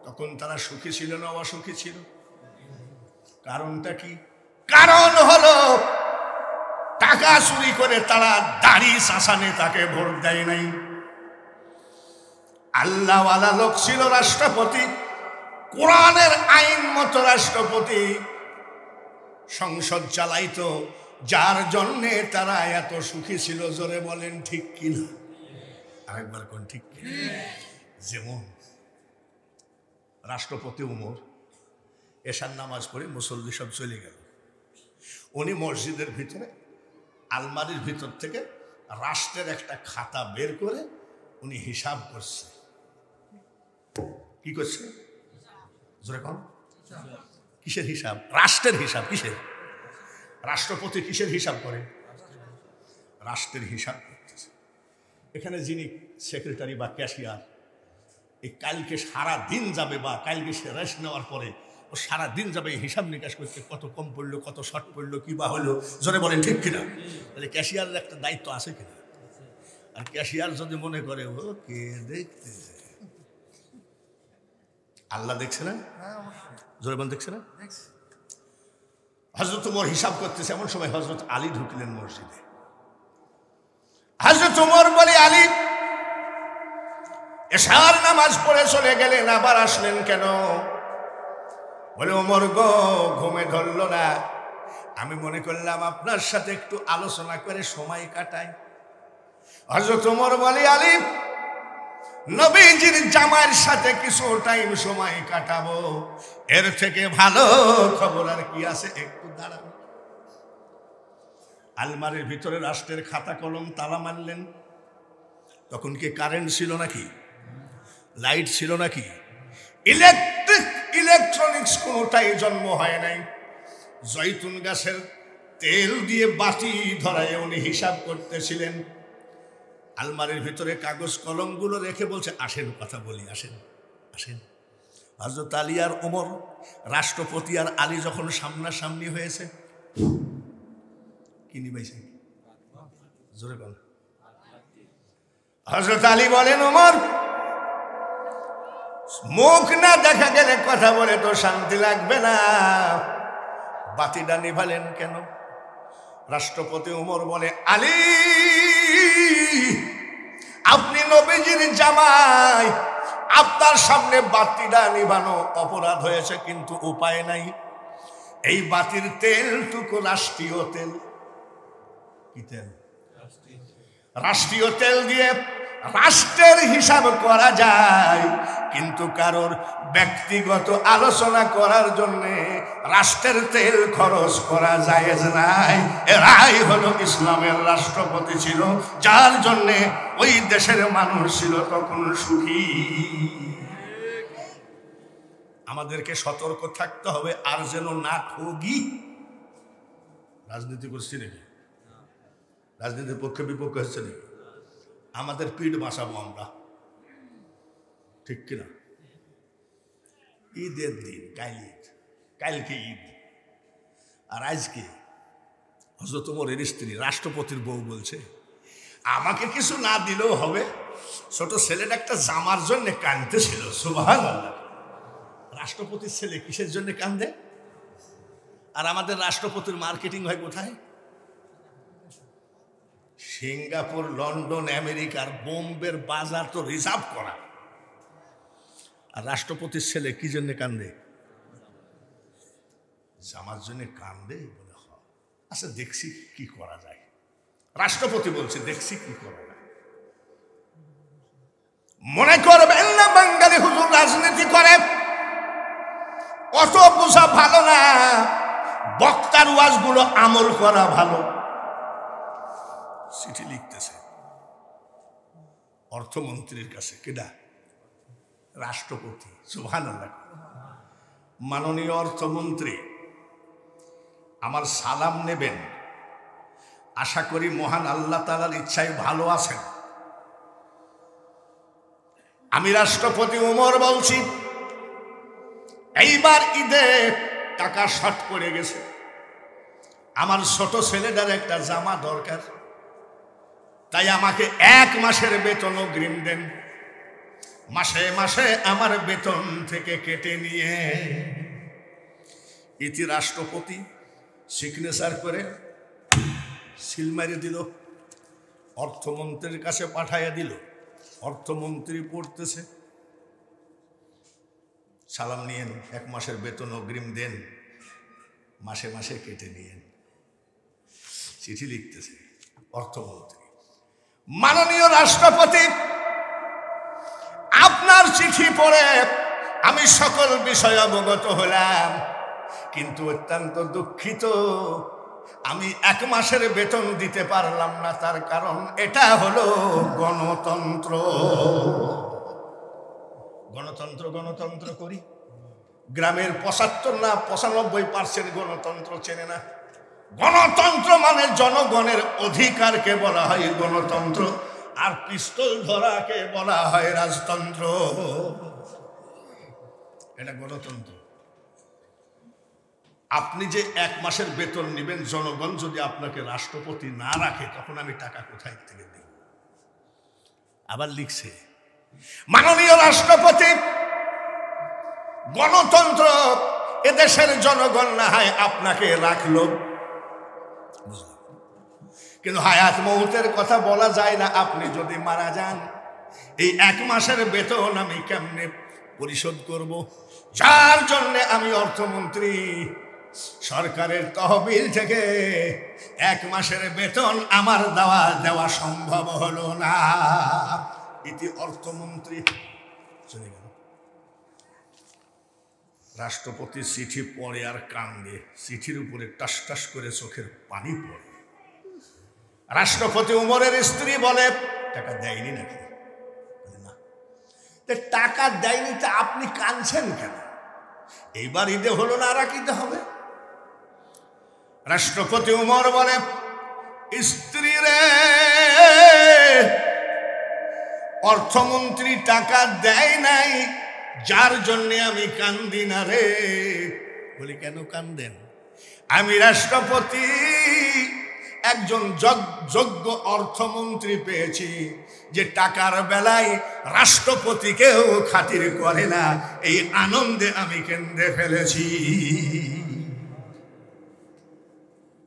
তখন তারা সুখী ছিল না অসুখী ছিল? কারণটা কি? কারণ হলো টাকা চুরি করে তারা দাড়ি শাসানে তাকে ভোট দেয় নাই। আল্লাহওয়ালা লোক ছিল রাষ্ট্রপতি, কোরআনের আইন মতো রাষ্ট্রপতি, সংসদ চালাইতো, যার জন্যে তারা এত সুখী ছিল। জোরে বলেন ঠিক কিনা? আরেকবার কোন ঠিক কিনা? যেমন রাষ্ট্রপতি উমর এশার নামাজ পড়ে মুসল্লি সব চলে গেল, উনি মসজিদের ভিতরে আলমারির ভিতর থেকে রাষ্ট্রের একটা খাতা বের করে উনি হিসাব করছে। কি করছে? জোরে কোন? কিসের হিসাব? রাষ্ট্রের হিসাব। কিসের? রাষ্ট্রপতি কিসের হিসাব করে? রাষ্ট্রের হিসাব করতেছে। এখানে যিনি সেক্রেটারি বা ক্যাশিয়ার, এই কালকে সারা দিন যাবে বা কালকে সে রেস্ট নেওয়ার পরে ও সারা দিন যাবে হিসাব নিকাশ করতে, কত কম পড়লো, কত শর্ট পড়লো, কি বা হলো। জোরে বলেন ঠিক কিনা? তাহলে ক্যাশিয়ারের একটা দায়িত্ব আছে কিনা? আর ক্যাশিয়ার যদি মনে করে ও কে দেখতেছে, আল্লাহ দেখছে না? জোরে বলেন দেখছে না? হযরত ওমর হিসাব করতেছে, এমন সময় হযরত আলী ঢুকলেন মসজিদে। হযরত ওমর বলে, আলী এশার নামাজ পড়ে চলে গেলেন, আবার আসলেন কেন? বলে, ওমর গো, ঘুমে ধরলো না, আমি মনে করলাম আপনার সাথে একটু আলোচনা করে সময় কাটাই। হযরত ওমর বলে, আলী নবীজির জামাইয়ের সাথে কিছু টাইম সময় কাটাবো, এর থেকে ভালো খবর আর কি আছে? একটু দাঁড়ান। আলমারির ভিতরে রাষ্ট্রের খাতা কলম তালা মারলেন। তখন কি কারেন্ট ছিল নাকি? লাইট ছিল নাকি? ইলেকট্রনিক্স কোনোটাই জন্ম হয় নাই। জয়তুন গাছের তেল দিয়ে বাতি ধরায় উনি হিসাব করতেছিলেন। আলমারির ভিতরে কাগজ কলমগুলো রেখে বলছে, আসেন কথা বলি, আসেন আসেন। হযরত আলী আর ওমর, রাষ্ট্রপতি আর আলী যখন সামনাসামনি হয়েছে, কি নিবাইছে? জোরে বল। হযরত আলী বলেন, ওমর মুখ না দেখা গেলে কথা বলে তো শান্তি লাগবে না, বাতিটা নিভালেন কেন? রাষ্ট্রপতি ওমর বলে, আলী আপনি নবীজির জামাই, আপনার সামনে বাতিটা নিভানো অপরাধ হয়েছে, কিন্তু উপায় নাই। এই বাতির তেলটুকু রাষ্ট্রীয় তেল। কি তেল? রাষ্ট্রীয় তেল দিয়ে রাষ্ট্রের হিসাব করা যায়, কিন্তু কারোর ব্যক্তিগত আলোচনা করার জন্য রাষ্ট্রের তেল খরচ করা জায়েজ নাই। এরাই হলো ইসলামের রাষ্ট্রপতি ছিল, যার জন্য ওই দেশের মানুষ ছিল তখন সুখী। আমাদেরকে সতর্ক থাকতে হবে, আর যেন না ঠগি। রাজনীতি করছি নাকি? রাজনীতির পক্ষে বিপক্ষে হচ্ছে নাকি? আমাদের পিঠ বাঁচাবো আমরা, ঠিক কিনা? ঈদের দিন, কালকে ঈদ, আর আজকে হযরত ওমরের স্ত্রী রাষ্ট্রপতির বউ বলছে, আমাকে কিছু না দিলেও হবে। ছোট ছেলেটা একটা জামার জন্য কাঁদতেছিল। সুবহানাল্লাহ। রাষ্ট্রপতির ছেলে কিসের জন্য কান্দে? আর আমাদের রাষ্ট্রপতির মার্কেটিং হয় কোথায়? সিঙ্গাপুর, লন্ডন, আমেরিকার, বোম্বের বাজার তো রিজার্ভ করা। আর রাষ্ট্রপতির ছেলে কি জন্য কান্দে? জামার জন্য কান্দে। বলে, আচ্ছা দেখছি কি করা যায়। রাষ্ট্রপতি বলছে, দেখছি কি করা যায়। মনে করবেন না বাঙালি হুজুর রাজনীতি করে, অত বোঝা ভালো না। বক্তার ওয়াজগুলো আমল করা ভালো। চিঠি লিখতেছে অর্থমন্ত্রীর কাছে। কেডা? রাষ্ট্রপতি। সুবহানাল্লাহ। মাননীয় অর্থমন্ত্রী, আমার সালাম নেবেন। আশা করি মহান আল্লাহ তাআলার ইচ্ছায় ভালো আছেন। আমি রাষ্ট্রপতি ওমর বলছি, এইবার ঈদে টাকা শর্ট পড়ে গেছে, আমার ছোট ছেলেটার একটা জামা দরকার। তাই আমাকে 1 মাসের বেতন অগ্রিম দেন, মাসে মাসে আমার বেতন থেকে কেটে নিয়ে। ইতি রাষ্ট্রপতি সিগনেচার করে সিল মারিয়ে দিল, অর্থমন্ত্রীর কাছে পাঠাইয়া দিল। অর্থমন্ত্রী পড়তেছে, সালাম নিয়েন, 1 মাসের বেতন অগ্রিম দেন, মাসে মাসে কেটে নিয়েন। চিঠি লিখতেছে অর্থমন্ত্রী, মাননীয় রাষ্ট্রপতি, আপনার চিঠি পড়ে আমি সকল বিষয় অবগত হলাম, কিন্তু অত্যন্ত দুঃখিত, আমি 1 মাসের বেতন দিতে পারলাম না। তার কারণ এটা হলো গণতন্ত্র। গণতন্ত্র গণতন্ত্র করি, গ্রামের 75 না 95% গণতন্ত্র চেনে না। গণতন্ত্র মানে জনগণের অধিকারকে বলা হয় গণতন্ত্র, আর পিস্তল ধরাকে বলা হয় রাজতন্ত্র। এটা গণতন্ত্র। আপনি যে 1 মাসের বেতন নেবেন, জনগণ যদি আপনাকে রাষ্ট্রপতি না রাখে, তখন আমি টাকা কোথায় থেকে দিই? আবার লিখছে, মাননীয় রাষ্ট্রপতি, গণতন্ত্র এদেশের জনগণ না হয় আপনাকে রাখলো, কিন্তু হায়াত মৌতের কথা বলা যায় না। আপনি যদি মারা যান, এই 1 মাসের বেতন আমি কেমনে পরিশোধ করব? যার জন্য আমি অর্থমন্ত্রী, সরকারের তহবিল থেকে 1 মাসের বেতন আমার দেওয়া সম্ভব হলো না। ইতি অর্থমন্ত্রী চলে গেল। রাষ্ট্রপতি চিঠি পড়ে আর কান্দে, চিঠির উপরে টাস টাস করে চোখের পানি পড়ে। রাষ্ট্রপতি উমরের স্ত্রী বলে, টাকা দেয়নি নাকি? না। টাকা দেয়নি তা আপনি কাঁদছেন কেন? এইবার ঈদে হলো না, আর ঈদে হবে। রাষ্ট্রপতি উমর বলে, স্ত্রী রে, অর্থমন্ত্রী টাকা দেয় নাই, যার জন্যে আমি কান্দি না রে। বলি, কেন কান্দেন? আমি রাষ্ট্রপতি একজন যোগ্য অর্থমন্ত্রী পেয়েছি, যে টাকার বেলায় রাষ্ট্রপতিকেও খাতির করে না। এই আনন্দে আমি কেঁদে ফেলেছি।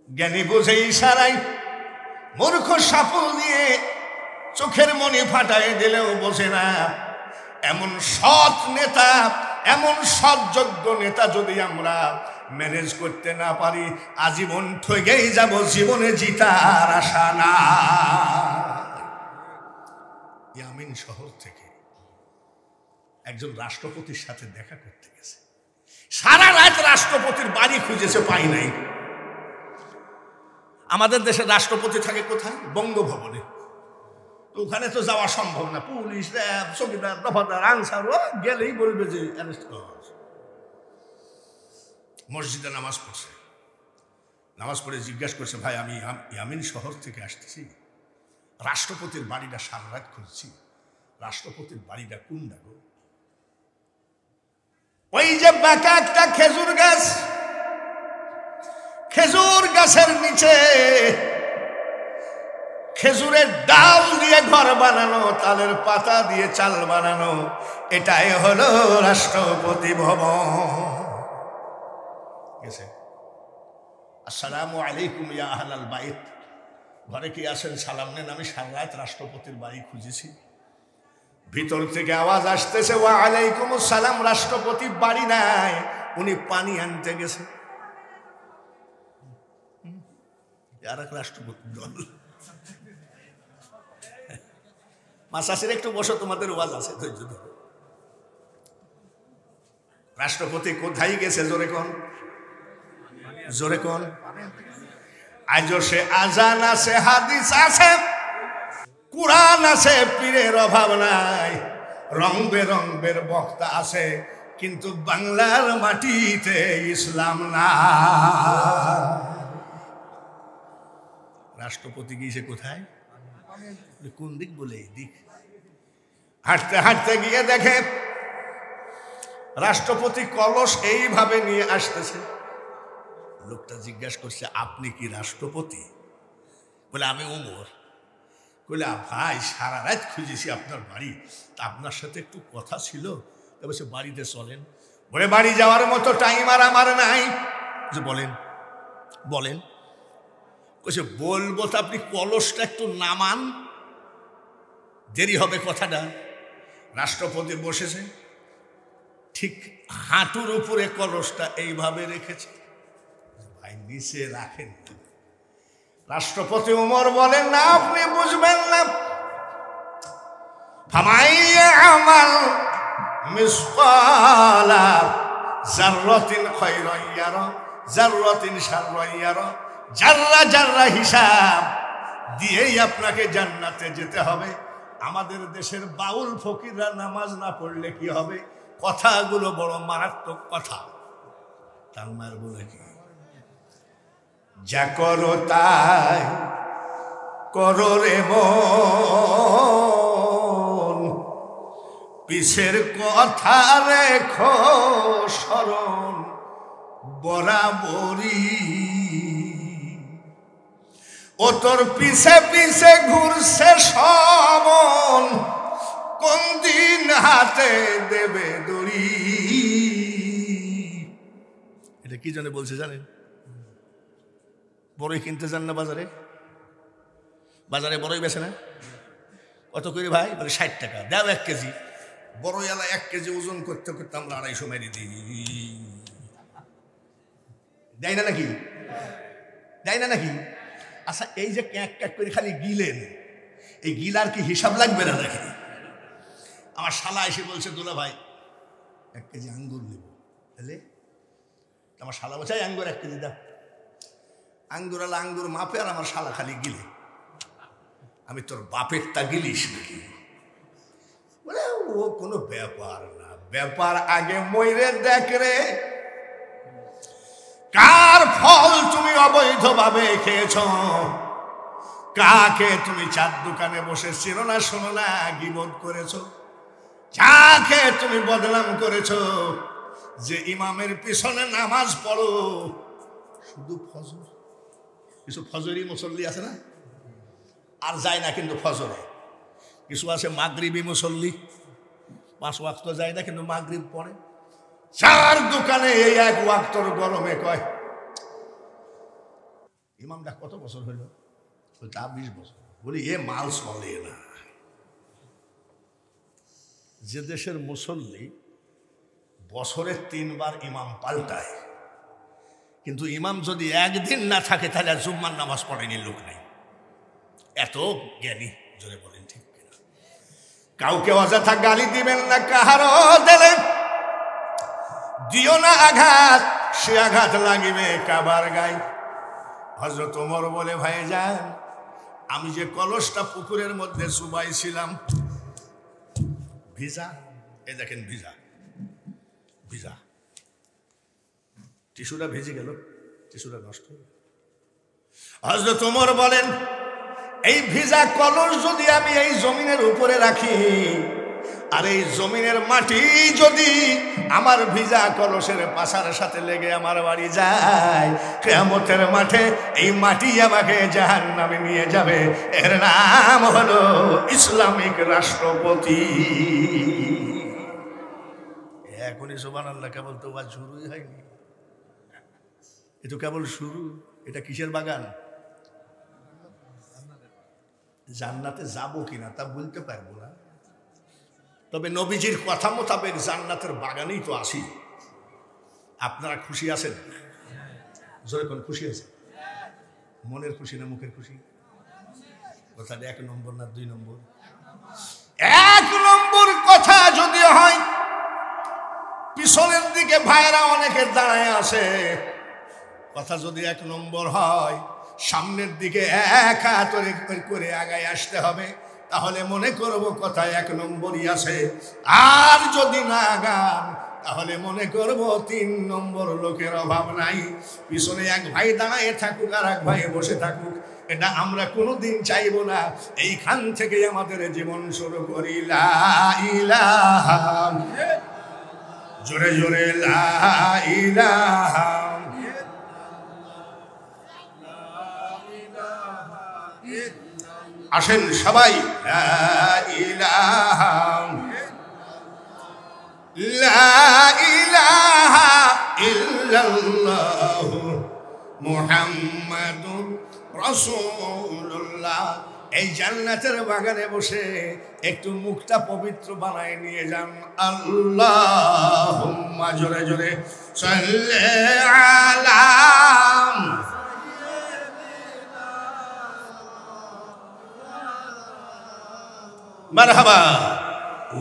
জ্ঞানী বুঝে ইশারায় মূর্খ সাপুল দিয়ে চোখের মনি ফাটাই দিলেও বোঝে না। এমন সৎ নেতা, এমন সৎযোগ্য নেতা যদি আমরা ম্যানেজ করতে না পারি, আজীবন ঠকেই যাব, জীবনে জিতার আশা না। ইয়ামিন শহর থেকে একজন রাষ্ট্রপতির সাথে দেখা করতে গেছে, সারা রাত রাষ্ট্রপতির বাড়ি খুঁজেছে, পাই নাই। আমাদের দেশে রাষ্ট্রপতি থাকে কোথায়? বঙ্গভবনে। ওখানে তো যাওয়া সম্ভব না, পুলিশ, র্যাব, চৌকিদার, দফাদার, আনসার গেলেই বলবে যে অ্যারেস্ট করা হয়েছে। মসজিদে নামাজ পড়ছে, নামাজ পড়ে জিজ্ঞাসা করছে, ভাই আমি ইয়ামিন শহর থেকে আসতেছি, রাষ্ট্রপতির বাড়িটা সারা রাত খুঁজছি, রাষ্ট্রপতির বাড়িটা কোনটা গো? ওই যে বাঁকা একটা খেজুর গাছ, খেজুর গাছের নিচে খেজুরের ডাল দিয়ে ঘর বানানো, তালের পাতা দিয়ে চাল বানানো, এটাই হলো রাষ্ট্রপতি ভবন। আসসালামু আলাইকুম ইয়া আহলাল বাইত, ঘরে কি আসেন? সালাম নেন। আমি সারা রাত রাষ্ট্রপতির বাড়ি খুঁজেছি। ভিতর থেকে আওয়াজ আসতেছে, ওয়া আলাইকুম আসসালাম, রাষ্ট্রপতি বাড়ি নাই, উনি পানি আনতে গেছে। আর এক রাষ্ট্রপতি দল। মাসাসির একটু বসো, তোমাদের ওয়াজ আছে, ধৈর্য ধরো। রাষ্ট্রপতি কোথায় গেছে? জোরে কোন, জোরে কোন। আজও সে আজান আছে, হাদিস আছে, কুরআন আছে, পীরের অভাব নাই, রং বেরঙের বক্তা আছে, কিন্তু বাংলার মাটিতে ইসলাম না। রাষ্ট্রপতি গিয়েছে কোথায়? কোন দিক বলে? এই দিক। হাঁটতে হাঁটতে গিয়ে দেখে রাষ্ট্রপতি কলস এইভাবে নিয়ে আসতেছে। লোকটা জিজ্ঞাসা করছে, আপনি কি রাষ্ট্রপতি? বলে, আমি উমর। কইলা ভাই সারা রাত খুঁজেছি আপনার বাড়ি, তা আপনার সাথে একটু কথা ছিল, তবে সে বাড়িতে চলেন। বলে বাড়ি যাওয়ার মতো টাইম আর আমার নাই। যে বলেন বলেন, কইছে বলবো তো আপনি কলসটা একটু নামান, দেরি হবে কথাটা। রাষ্ট্রপতি বসেছে, ঠিক হাঁটুর উপরে কলসটা এইভাবে রেখেছে। ভাই নিচে রাখেন। রাষ্ট্রপতি ওমর বলেন না আপনি বুঝবেন না, ফামাইয়া আমাল মিসকালা যাররাতিন খায়রান ইয়ারা যাররাতিন শাররান ইয়ারা, যাররা যাররা হিসাব দিয়েই আপনাকে জান্নাতে যেতে হবে। আমাদের দেশের বাউল ফকিররা নামাজ না পড়লে কি হবে? কথাগুলো বড় মারাত্মক কথা। তার মার বলে কি, যা করো তাই করো রে মন, পিছের কথা রেখো স্মরণ বরাবরই। ও তোর পিছে পিছে ঘুরছে সমন, কোন দিন হাতে দেবে দড়ি। এটা কি জানে বলছে জানেন? বড়ই কিনতে যান না বাজারে, বাজারে বড়ই বেছে না, কত করে ভাই? বলে 60 টাকা, দাও 1 কেজি। বড়ই এলা 1 কেজি ওজন করতে করতে আমরা 250 মেরে দিই। দেয় না নাকি? দেয় না নাকি? আচ্ছা এই যে ক্যাক ক্যাক করে খালি গিলেন, এই গিলার কি হিসাব লাগবে না নাকি? আমার শালা এসে বলছে দুলা ভাই 1 কেজি আঙ্গুর নেব, তাহলে আমার শালা বলছে আঙ্গুর 1 কেজি দাও। আঙ্গুর আলা আঙ্গুর মাপে, আর আমার শালা খালি গিলে। আমি তোর বাপের তা গিলিস নাকি? বলে ও কোনো ব্যাপার না, ব্যাপার আগে মইরে দেখ রে, কার ফল তুমি অবৈধভাবে খেয়েছ, কাকে তুমি চার দোকানে বসে ছিল না শোনো না গীবত করেছো, যাকে তুমি বদনাম করেছো, যে ইমামের পিছনে নামাজ পড়ো শুধু ফজর। কিছু ফজরি মুসল্লি আছে না, আর যায় না কিন্তু ফজরে। কিছু আছে মাগরিবি মুসল্লি, 5 ওয়াক্ত যায় না কিন্তু মাগরিব পড়ে। 4 দোকানে এই 1 ওয়াক্তর গরমে কয় ইমামটা কত বছর হইল? 20 বছর। বলি এ মাল চলে না। যে দেশের মুসল্লি বছরে 3 বার ইমাম পাল্টায়, কিন্তু ইমাম যদি একদিন না থাকে তাহলে জুম্মার নামাজ পড়েনি লোক নেই। এত জ্ঞানী, জোরে বলেন ঠিক কিনা? কাউকে অযথা গালি দিবেন না, কাহারও দিলে দিও না আঘাত, সে আঘাত লাগিবে কাবার গায়ে। হযরত ওমর বলে ভাইজান, আমি যে কলসটা পুকুরের মধ্যে চুবাইছিলাম ভিজা, এই দেখেন ভিজা ভিজা, টিস্যুটা ভিজে গেল, টিস্যুটা নষ্ট হল। হযরত ওমর বলেন এই ভিজা কলস যদি আমি এই জমিনের উপরে রাখি, আর এই জমিনের মাটি যদি আমার ভিজা কলসের পাশার সাথে লেগে আমার বাড়ি যায়, কিয়ামতের মাঠে এই মাটি আমাকে জাহান্নামে নিয়ে যাবে। এর নাম হলো ইসলামিক রাষ্ট্রপতি। এখনই সুবহানাল্লাহ, কেবল তো ওয়াজ শুরুই হয়নি, এ তো কেবল শুরু। এটা কিসের বাগান? জান্নাতে যাবো কিনা তা বলতে পারবো না, তবে নবীজির কথা মোতাবেক জান্নাতের বাগানেই তো আসি। আপনারা খুশি আছেন? জোরে কোন খুশি আছে? মনের খুশি না মুখের খুশি? কথাটা 1 নম্বর না 2 নম্বর? 1 নম্বর কথা যদি হয়, পিছনের দিকে ভাইরা অনেকের দাঁড়ায় আছে, কথা যদি 1 নম্বর হয়, সামনের দিকে 1 হাত করে আগায় আসতে হবে, তাহলে মনে করব কথা 1 নম্বরই আছে। আর যদি না গান, তাহলে মনে করব 3 নম্বর লোকের অভাব নাই। পিছনে 1 ভাই দাঁড়ায় থাকুক আর 1 ভাই বসে থাকুক, এটা আমরা কোনোদিন চাইব না। এইখান থেকে আমাদের জীবন শুরু করি। লা ইলাহা, জোরে জোরে লা ইলাহা, আসেন সবাই লা ইলাহা লা ইলাহা ইল্লাল্লাহু মুহাম্মাদুর রাসূলুল্লাহ। এই জান্নাতের বাগানে বসে একটু মুখটা পবিত্র বানায় নিয়ে যান। আল্লাহুম্মা জোরে জোরে সাল্লি আলা মারহাবা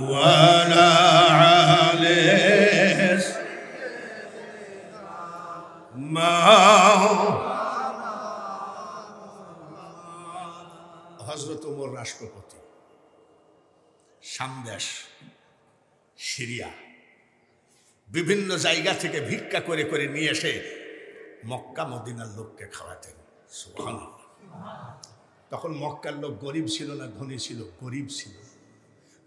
ওয়ালা আলিস মা। হযরত ওমর রাষ্ট্রপতি, সামদেশ, সিরিয়া, বিভিন্ন জায়গা থেকে ভিক্ষা করে করে নিয়ে এসে মক্কা মদিনার লোককে খাওয়াতেন। সুবহানাল্লাহ। তখন মক্কার লোক গরিব ছিল না ধনী ছিল? গরিব ছিল।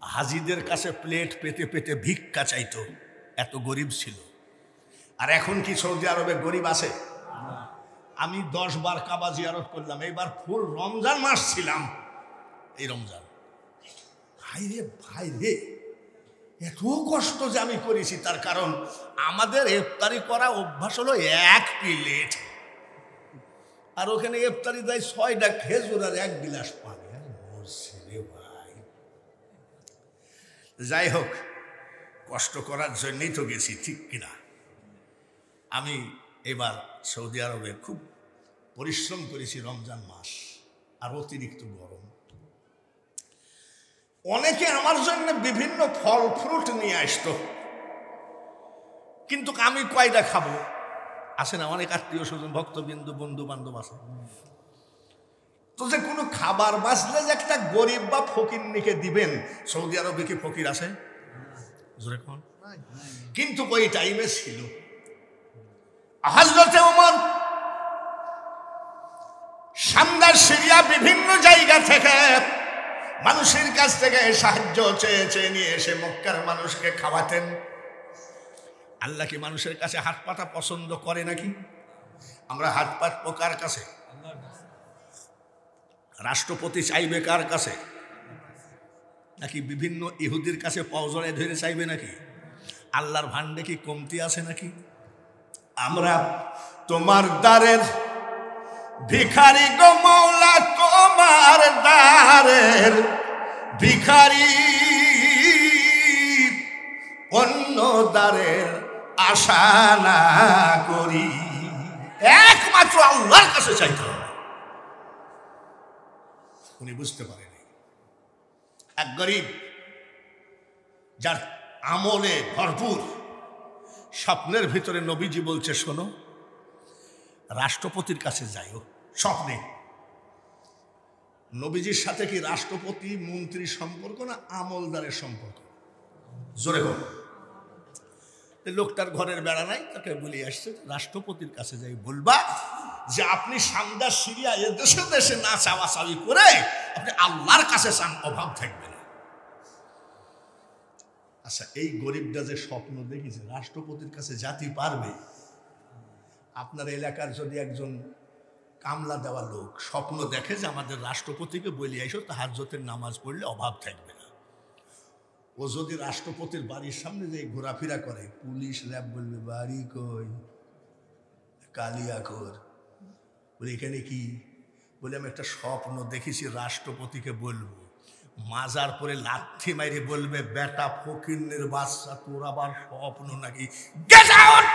হাজিদের কাছে প্লেট পেতে পেতে ভিক্ষা চাইতো, এত গরিব ছিল। আর এখন কি সৌদি আরবে গরিব আছে? আমি 10 বার কাবা জিয়ারত করলাম, এইবার ফুল রমজান মাস ছিলাম। এই রমজান ভাই রে এত কষ্ট যে আমি করেছি, তার কারণ আমাদের ইফতারি করা অভ্যাস হলো 1 প্লেট, আর ওখানে ইফতারি দেয় 6টা খেজুর আর 1 গিলাস পানি। ভাই যাই হোক, কষ্ট করার জন্যই তো গেছি, ঠিক কিনা? আমি এবার সৌদি আরবে খুব পরিশ্রম করেছি রমজান মাস, আর অতিরিক্ত গরম। অনেকে আমার জন্য বিভিন্ন ফল ফ্রুট নিয়ে আসতো, কিন্তু আমি কয়টা খাবো? আসে না অনেক আত্মীয় স্বজন ভক্তবিন্দু বন্ধু বান্ধব আছে, তো যে কোনো খাবার বাঁচলে যে একটা গরিব বা ফকিরনিকে দিবেন। সৌদি আরবে কি ফকির আছে? জোরে কোন? কিন্তু ওই টাইমে ছিল। হযরত ওমর শামদার সিরিয়া বিভিন্ন জায়গা থেকে মানুষের কাছ থেকে সাহায্য চেয়ে চেয়ে নিয়ে এসে মক্কার মানুষকে খাওয়াতেন। আল্লাহ কি মানুষের কাছে হাত পাতা পছন্দ করে নাকি? আমরা হাত পাত কার কাছে? রাষ্ট্রপতি চাইবে কার কাছে? নাকি বিভিন্ন ইহুদির কাছে পাওজড়ায় ধরে চাইবে নাকি? আল্লাহর ভান্ডে কি কমতি আছে নাকি? আমরা তোমার দ্বারের ভিখারি গো মওলা, তোমার দ্বারের ভিখারি, অন্য দ্বারের আশা না করি, একমাত্র আল্লাহর কাছে চাইতে হবে। উনি বুঝতে পারেনি। এক গরিব যার আমলে ভরপুর, স্বপ্নের ভিতরে নবীজি বলছে, শোনো রাষ্ট্রপতির কাছে যাইও। স্বপ্নে নবীজির সাথে কি রাষ্ট্রপতি মন্ত্রীর সম্পর্ক না আমলদারের সম্পর্ক? জোরে বল। লোকটার ঘরের বেড়া নাই, তাকে বলে আসছে রাষ্ট্রপতির কাছে যাই বলবা যে আপনি সামদা সিরিয়া এদেশে দেশে না চাওয়া চাওয়ি করে আপনি আল্লাহর কাছে চান, অভাব থাকবে না। আচ্ছা, এই গরিবটা যে স্বপ্ন দেখেছে রাষ্ট্রপতির কাছে জাতি পারবে? আপনার এলাকার যদি একজন কামলা দেওয়া লোক স্বপ্ন দেখে যে আমাদের রাষ্ট্রপতিকে বলে আইসো তাহাজ্জুদের নামাজ পড়লে অভাব থাকবে না, ও যদি রাষ্ট্রপতির বাড়ির সামনে যে ঘোরাফেরা করে, পুলিশ র্যাব বলবে বাড়ি কই? কালিয়াকোর। বলে এখানে কি? বলে আমি একটা স্বপ্ন দেখেছি, রাষ্ট্রপতিকে বলবো। মাজার পরে লাথি মাইরে বলবে, বেটা ফকিন্নের বাচ্চা, তোর আবার স্বপ্ন নাকি? Get out!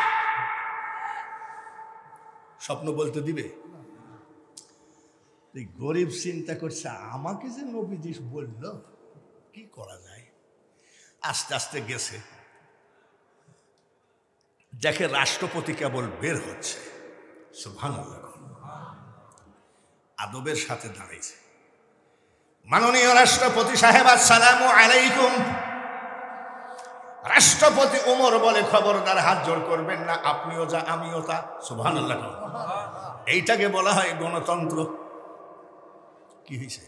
স্বপ্ন বলতে দিবে? গরিব চিন্তা করছে, আমাকে যে নবীজি বলল, কি করা যায়? আস্তে আস্তে গেছে, দেখে রাষ্ট্রপতি কেবল বের হচ্ছে। সুবহানাল্লাহ। আদবের সাথে দাঁড়িয়েছে, মাননীয় রাষ্ট্রপতি সাহেব, আসসালামু আলাইকুম। রাষ্ট্রপতি ওমর বলে, খবরদার হাত জোড় করবেন না, আপনিও যা আমিও তা। সুবহানাল্লাহ। এইটাকে বলা হয় গণতন্ত্র। কি হয়েছে?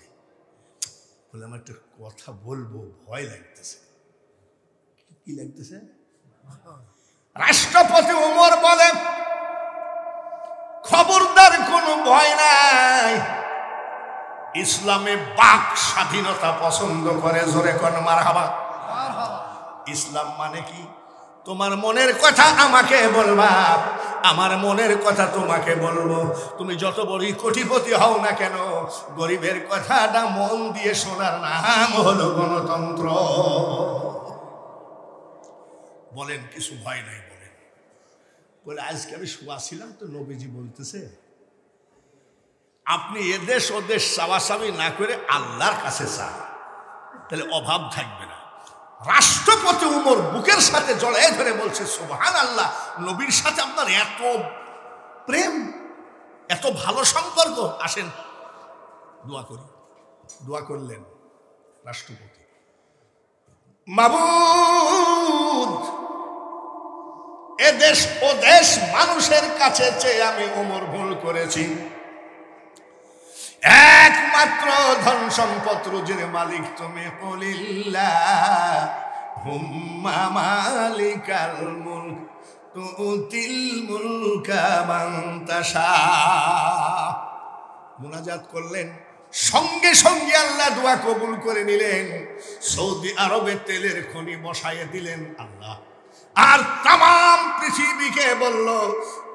বলে আমার একটা কথা বলবো, ভয় লাগতেছে। কি লাগতেছে? রাষ্ট্রপতি ওমর বলে, খবরদার, কোনো ভয় নাই, ইসলামে বাক স্বাধীনতা পছন্দ করে, জোরে কোন মারহাবা। ইসলাম মানে কি? তোমার মনের কথা আমাকে বলবা, আমার মনের কথা তোমাকে বলবো। তুমি যত বড়ই কোটিপতি হও না কেন, গরিবের কথাটা মন দিয়ে শোনার নাম হলো গণতন্ত্র। বলেন, কিছু ভয় নাই বলেন। বলে আজকে আমি শুয়াছিলাম তো নবীজি বলতেছে আপনি এদেশ ওদেশ চাওয়াচাবি না করে আল্লাহর কাছে চান, তাহলে অভাব থাকবে না। রাষ্ট্রপতি উমর বুকের সাথে জড়ায় ধরে বলছে সুবহানাল্লাহ, নবীর সাথে আপনার এত প্রেম, এত ভালো সম্পর্ক, আসেন দোয়া করি। দোয়া করলেন রাষ্ট্রপতি, মাবুদ এদেশ ওদেশ মানুষের কাছে চেয়ে আমি ওমর ভুল করেছি, একমাত্র ধন সম্পদ রুজির মালিক তুমি, কুলিল্লাহ হুম্মা মালিকাল মুলক তুতিল মুলকা মান তাশা। মুনাজাত করলেন, সঙ্গে সঙ্গে আল্লাহ দোয়া কবুল করে নিলেন। সৌদি আরবে তেলের খনি বসাইয়ে দিলেন আল্লাহ, আর তাম পৃথিবীকে বলল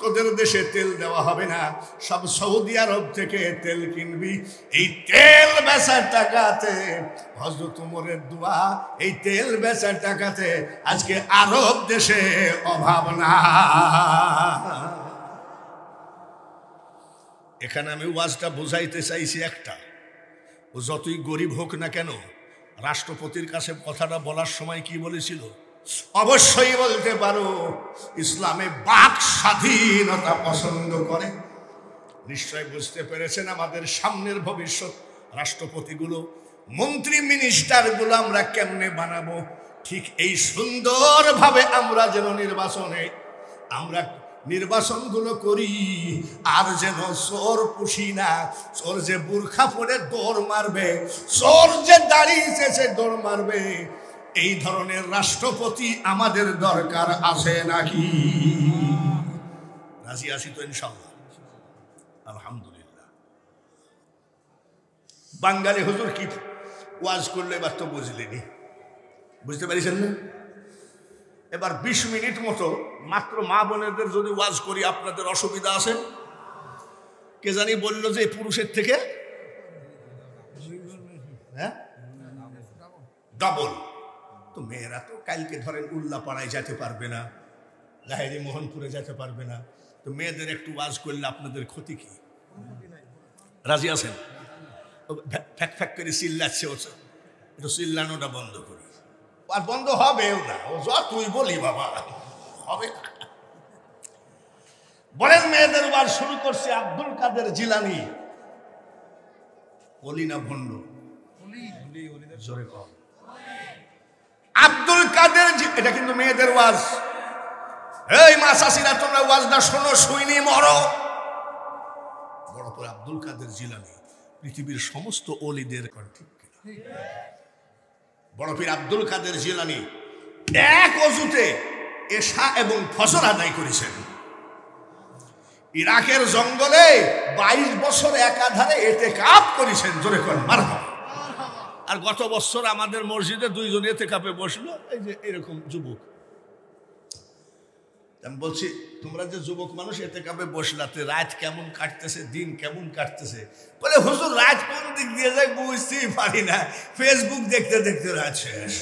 তোদের দেশে তেল দেওয়া হবে না, সব সৌদি আরব থেকে তেল কিনবি। এই তেল বেচার টাকাতে, হযরত ওমরের দোয়া, এই তেল বেচার টাকাতে আজকে আরব দেশে অভাব না। এখানে আমি ওয়াজটা বোঝাইতে চাইছি একটা, ও যতই গরিব হোক না কেন, রাষ্ট্রপতির কাছে কথাটা বলার সময় কি বলেছিল? অবশ্যই বলতে পারো ইসলামে বাক স্বাধীনতা পছন্দ করে। নিশ্চয় বুঝতে পেরেছেন আমাদের সামনের ভবিষ্যৎ রাষ্ট্রপতিগুলো, মন্ত্রী মিনিস্টারগুলো আমরা কেমনে বানাবো। ঠিক এই সুন্দরভাবে আমরা যেন আমরা নির্বাচনগুলো করি, আর যেন চোর পুষি না। চোর যে বুরখা পরে দৌড় মারবে, চোর যে দাঁড়িয়েছে দৌড় মারবে, এই ধরনের রাষ্ট্রপতি আমাদের দরকার আছে নাকি? রাজি আছি তো ইনশাআল্লাহ? আলহামদুলিল্লাহ। বাঙালি হুজুর কি ওয়াজ করলে এবার তো বুঝলেনি, বুঝতে পারিছেন না? এবার 20 মিনিট মতো মাত্র মা বোনেদের যদি ওয়াজ করি আপনাদের অসুবিধা আছে? কে জানি বলল যে পুরুষের থেকে ডবল। তো মেয়েরা তো কালকে ধরেন উল্লাপাড়ায় যেতে পারবে না, লাহেরি মোহনপুরে যেতে পারবে না, তো মেয়েদের একটু ওয়াজ করলে আপনাদের ক্ষতি কি? রাজি আছেন? ফ্যাক ফ্যাক করে চিল্লাচ্ছে, একটু চিল্লানোটা বন্ধ করি। আর বন্ধ হবেও না, ও তুই বলি বাবা হবে না। বলেন মেয়েদের ওয়াজ শুরু করছে আব্দুল কাদের জিলানী। বলি না ভণ্ড? জোরে কম। আব্দুল কাদের, এটা কিন্তু মেয়েদের ওয়াজ। এই মা চাষিরা তোমরা ওয়াজটা শোনো, শুইনি মরো। বড় করে আব্দুল কাদের জিলানী পৃথিবীর সমস্ত ওলিদের ঠিক কিনা? বড় পীর আব্দুল কাদের জিলানী এক অজুতে এশা এবং ফজর আদায় করেছেন। ইরাকের জঙ্গলে 22 বছর একাধারে ইতিকাফ করেছেন, জোরে কোন মারহাবা। আর গত বছর আমাদের মসজিদে 2 জন ইতিকাফে বসলো, এই যে এরকম যুবক। আমি বলছি তোমরা যে যুবক মানুষ ইতিকাফে বসলাতে রাত কেমন কাটতেছে, দিন কেমন কাটতেছে? বলে হুজুর রাত কোন দিক দিয়ে যায় বুঝতেই পারি না, ফেসবুক দেখতে দেখতে রাত শেষ।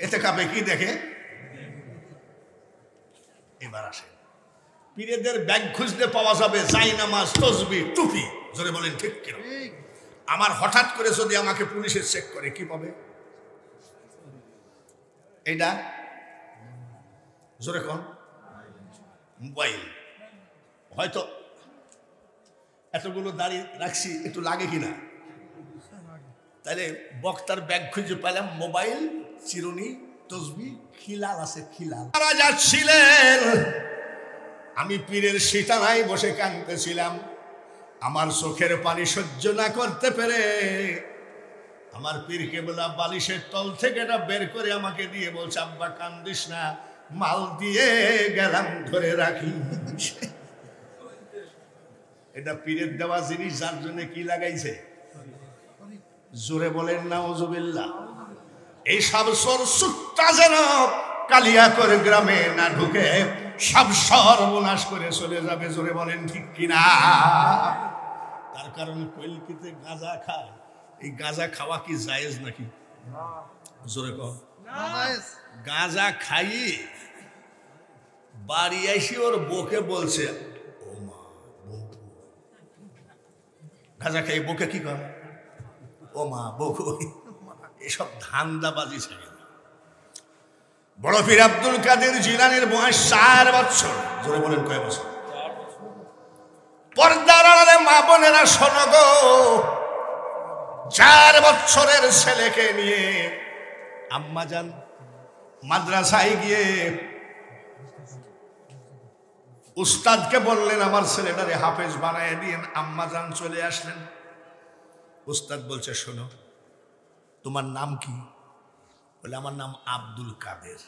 ইতিকাফে কি দেখে? এবার আসে পীরেদের ব্যাগ খুঁজলে পাওয়া যাবে জায়নামাজ, তসবিহ, টুপি, জোরে বলেন ঠিক কিনা? আমার হঠাৎ করে যদি আমাকে পুলিশে চেক করে কি পাবে? এইটা জোরে কোন মোবাইল। হয়তো এতগুলো দাঁড়িয়ে রাখছি, একটু লাগে কিনা? তাহলে বক্তার ব্যাগ খুঁজে পেলাম, মোবাইল, চিরুনি, তসবিহ, খিলাল আছে, খিলাল। মারা যাচ্ছিলেন, আমি পীরের সিতানায় বসে কাঁদতেছিলাম। আমার চোখের পানি সহ্য না করতে পেরে আমার পীর কেবলা বালিশের তল থেকে এটা বের করে আমাকে দিয়ে বলছে, আব্বা কান্দিস না, মাল দিয়ে গেলাম ধরে রাখি। এটা পীরের দেওয়া জিনিস, যার জন্য কি লাগাইছে? জোরে বলেন নাউজুবিল্লাহ। এই সব সরসুটটা যেন কালিয়াকৈর গ্রামে না ঢুকে সব সর্বনাশ করে চলে যাবে। জোরে বলেন ঠিক কিনা? তার কারণ কলকিতে গাঁজা খায়। এই গাঁজা খাওয়া কি জায়েজ নাকি? জোরে কর। গাঁজা খাই বাড়ি এসে ওর বউকে বলছে, ও মা বউ, গাঁজা খাই বউকে কি করে, ও মা বউ। এসব ধান্দাবাজি ছেড়ে। বড় পীর আব্দুল কাদের জিলানীর বয়স 4 বছর। জোরে বলেন কয় বছর? পর্দার আড়ালে মা বোনেরা শোনো গো, 4 বছরের ছেলেকে নিয়ে আম্মাজান মাদ্রাসায় গিয়ে উস্তাদকে বললেন আমার ছেলেটারে হাফেজ বানায় দিয়েন। আম্মাজান চলে আসলেন। উস্তাদ বলছে, শোনো তোমার নাম কি? বলে আমার নাম আব্দুল কাদের।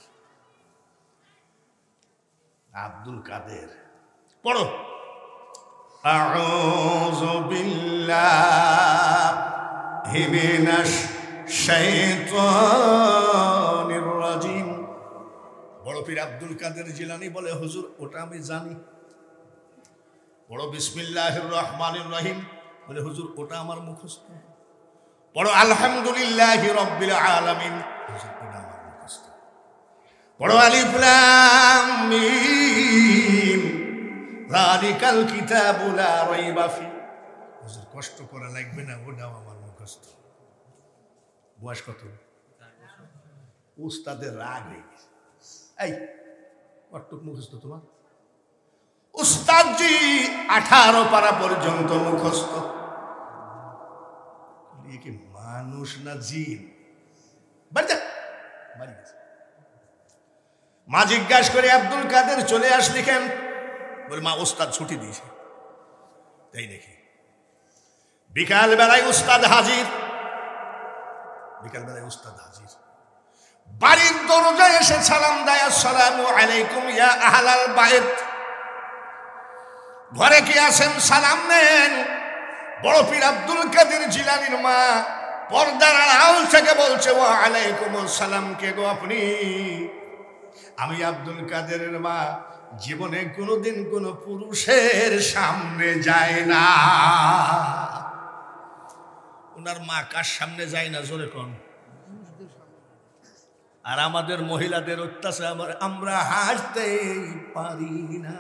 আব্দুল কাদের পড়ো। আউযু বিল্লাহি মিনাশ শাইতানির রাজিম। বড় পীর আব্দুল কাদের জিলানী বলে, হুজুর ওটা আমি জানি। বড় বিসমিল্লাহির রহমানির রহিম বলে, হুজুর ওটা আমার মুখস্থ। বড় আলহামদুলিল্লাহি রাব্বিল আলামিন, হুজুর ওটা আমার মুখস্থ। বড় আলিফ লাম মিম যালিকাল কিতাবু লা রাইবা ফি, হুজুর কষ্ট করা লাগবে না, ওটাও আমার মুখস্থ। বয়স কত? উস্তাদের রাগ হয়ে গেছে। এই কতটুক মুখস্থ তোমার? উস্তাদজি 18 পারা পর্যন্ত মুখস্থ। কি মানুষ না জিন? মা জিজ্ঞাসা করে আব্দুল কাদের চলে আসলি কেন? বলে মা উস্তাদ ছুটি দিয়েছে। তাই দেখি বিকাল বেলায় উস্তাদ হাজির। বিকাল বেলায় উস্তাদ হাজির, বাড়ির দরজায় এসে সালাম দেয়, আসসালামু আলাইকুম ইয়া আহলাল বাইত। ঘরে কি আছেন? সালাম নেন। বড় পীর আব্দুল কাদের জিলানীর মা পর্দার আড়াল থেকে বলছে, ওয়া আলাইকুম আসসালাম, কে গো আপনি? আমি আব্দুল কাদেরের মা। জীবনে কোনোদিন কোনো পুরুষের সামনে যায় না। ওনার মা কার সামনে যায় না? জোরে কোন? আর আমাদের মহিলাদের অত্যাচার, আমরা হাসতে পারি না।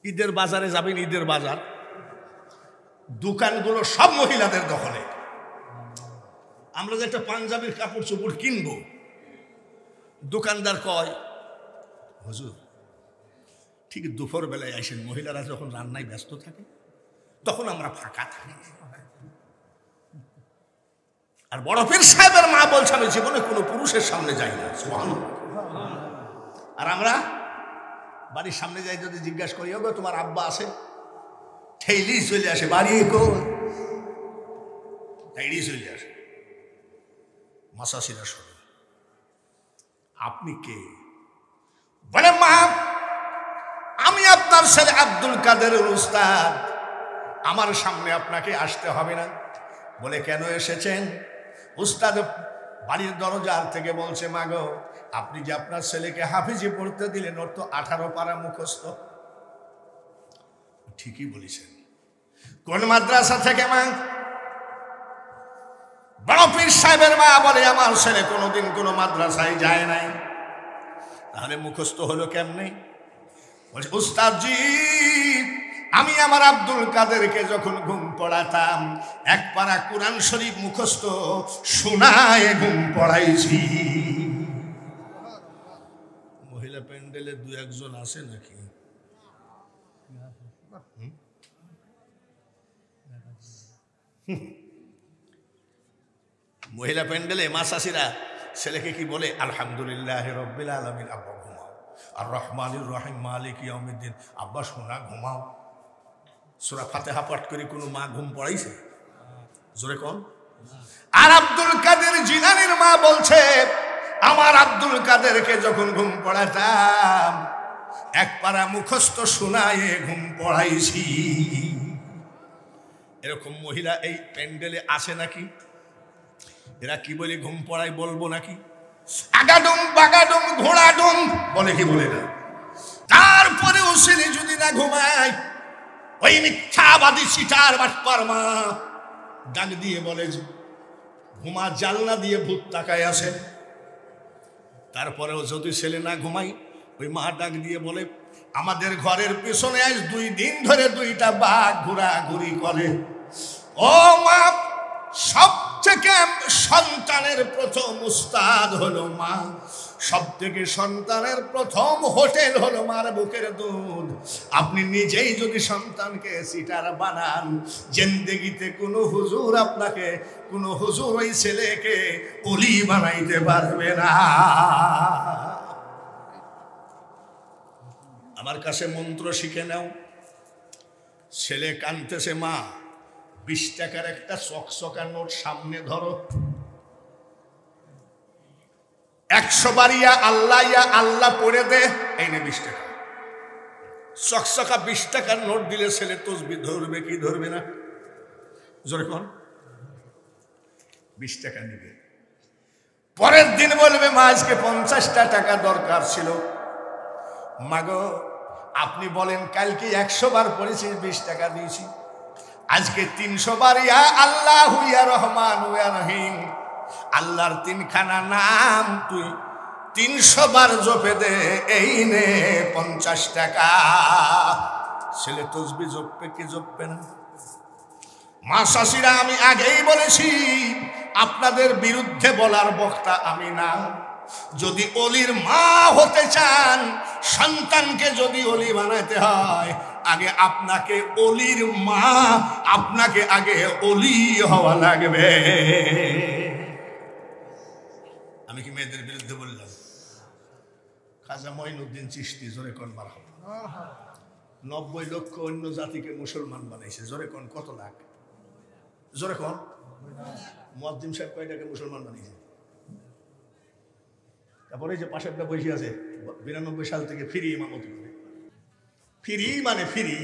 ঈদের বাজারে যাবেন, ঈদের বাজার দোকানগুলো সব মহিলাদের দখলে। আমরা যে একটা পাঞ্জাবির কাপড় চোপড় কিনবো, দোকানদার কয়, হুজুর ঠিক দুপুর বেলায় আসেন, মহিলারা যখন রান্নায় ব্যস্ত থাকে তখন আমরা ফাঁকা থাকি। আর বড় পীর সাহেবের মা বলছে, আমি জীবনে কোনো পুরুষের সামনে যাই না। আর আমরা বাড়ির সামনে যাই, যদি জিজ্ঞাসা করি হবে তোমার আব্বা আছে, ঠেলি চলে আসে, বাড়ি ঠেলি চলে আসে। মাসাসিরা শোনে, আপনি কে? বলে মা আমি আপনার ছেলে আব্দুল কাদেরের উস্তাদ, আমার সামনে আপনাকে আসতে হবে না। বলে কেন এসেছেন? উস্তাদ বাড়ির দরজার থেকে বলছে, মা গো আপনি যে আপনার ছেলেকে হাফিজি পড়তে দিলেন, ওর তো 18 পারা মুখস্থ। ঠিকই বলেছেন। কোন মাদ্রাসা থেকে মা? বড় পীর সাহেবের মা বলে, আমার ছেলে কোনোদিন কোনো মাদ্রাসায় যায় নাই। তাহলে মুখস্থ হলো কেমনে? বলছে, উস্তাদজি আমি আমার আব্দুল কাদেরকে যখন ঘুম পড়াতাম, 1 পারা কুরআন শরীফ মুখস্থ শোনায় ঘুম পড়াইছি। মহিলা প্যান্ডেলে 2-1 জন আছে নাকি? মহিলা প্যান্ডেলে মাসাসিরা ছেলেকে কি বলে? আলহামদুলিল্লাহ রাব্বিল আলামিন, আব্বা ঘুমাও। আর রহমানির রহিম মালিক ইয়াউমিদ্দিন, আব্বা শোনা ঘুমাও। সূরা ফাতিহা পাঠ করে কোনো মা ঘুম পড়াইছে? জোরে কোন? আর আব্দুল কাদের জিলানীর মা বলছে, আমার আব্দুল কাদেরকে যখন ঘুম পড়াতাম এক পারা মুখস্থ শোনায়ে ঘুম পড়াইছি। এরকম মহিলা এই প্যান্ডেলে আসে নাকি? এরা কি বলে ঘুম পড়ায় বলবো নাকি? আগাডুম বাগাডুম ঘোড়াডুম বলে কি বলে না? তারপরেও ছেলে যদি না ঘুমায়, ওই মিথ্যাবাদী সিটার বাটপার মা ডাক দিয়ে বলে যে ঘুমা, জানলা দিয়ে ভূত তাকায় আসে। তারপরেও যদি ছেলে না ঘুমাই, ওই মা ডাক দিয়ে বলে আমাদের ঘরের পেছনে আজ 2 দিন ধরে 2টা বাঘ ঘোরাঘুরি করে। ও মা, সব থেকে সন্তানের প্রথম উস্তাদ হলো মা, সব থেকে সন্তানের প্রথম হোটেল হলো মার বুকের দুধ। আপনি নিজেই যদি সন্তানকে সিটার বানান, জিন্দেগিতে কোনো হুজুর আপনাকে, কোনো হুজুর ওই ছেলেকে ওলি বানাইতে পারবে না। আমার কাছে মন্ত্র শিখে নাও। ছেলে কাঁদতেছে, মা 20 টাকার একটা চকচকা নোট সামনে ধরো, 100 বার ইয়া আল্লাহ পড়ে দে, এই নে 20 টাকা। চকচকা 20 টাকার নোট দিলে ছেলে তসবিহ ধরবে কি ধরবে না? জোরে কোন? 20 টাকা নিবে। পরের দিন বলবে মা আজকে 50টা টাকা দরকার ছিল। মাগো আপনি বলেন কালকে 100 বার পড়েছি, 20 টাকা দিয়েছি, আজকে 300 বার ইয়া আল্লাহু ইয়া রহমান ইয়া রহিম, আল্লাহর 3খানা নাম তুই 300 বার জপে দে, এই নে 50 টাকা। ছেলে তসবিহ জপবে কি জপবে না? মা শাশিরা, আমি আগেই বলেছি আপনাদের বিরুদ্ধে বলার বক্তা আমি না। যদি অলির মা হতে চান, সন্তানকে যদি অলি বানাতে হয়, আগে আপনাকে অলির মা, আপনাকে আগে অলি হওয়া লাগবে। আমি কি মেয়েদের বিরুদ্ধে বললাম? খাজা মঈনুদ্দিন চিশতি, জোরে কোন মারহাবা। 90 লক্ষ অন্য জাতিকে মুসলমান বানাইছে, জোরে কোন কত লাখ? জোরে কোন? মুয়াজ্জিম সাহেব কয়টাকে মুসলমান বানিয়েছে? তারপরে যে পাশেরটা বসে আছে 92 সাল থেকে ফ্রি ইমামতি করে। ফ্রি মানে ফ্রি,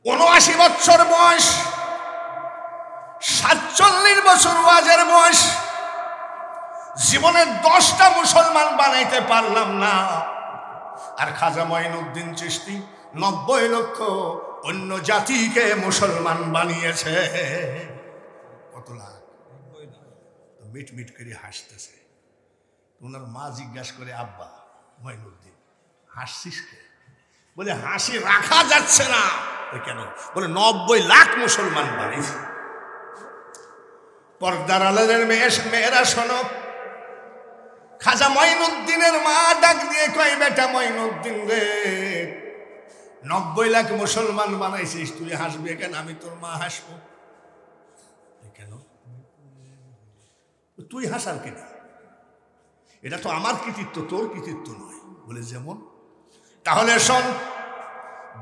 79 বছর বয়স, 47 বছর ওয়াজের বয়স, জীবনে 10টা মুসলমান বানাইতে পারলাম না। আর খাজা মঈনুদ্দিন চিশতি 90 লক্ষ অন্য জাতিকে মুসলমান বানিয়েছে। কত লাখ? মিট মিট করে হাসতেছে। ওনার মা জিজ্ঞাসা করে, আব্বা মঈনুদ্দিন হাসছিস কে? বলে হাসি রাখা যাচ্ছে না। কেন? বলে 90 লাখ মুসলমান বানিয়েছে। পর্দার আড়ালের মেয়েরা শোনো, খাজা মঈনুদ্দিনের মা ডাক দিয়ে কয়, বেটা মঈনুদ্দিন রে, 90 লাখ মুসলমান বানাইছিস, তুই হাসবে কেন? আমি তোর মা হাসবো কেন? তুই হাসার কেনা? এটা তো আমার কৃতিত্ব, তোর কৃতিত্ব নয়। বলে যেমন? তাহলে শোন,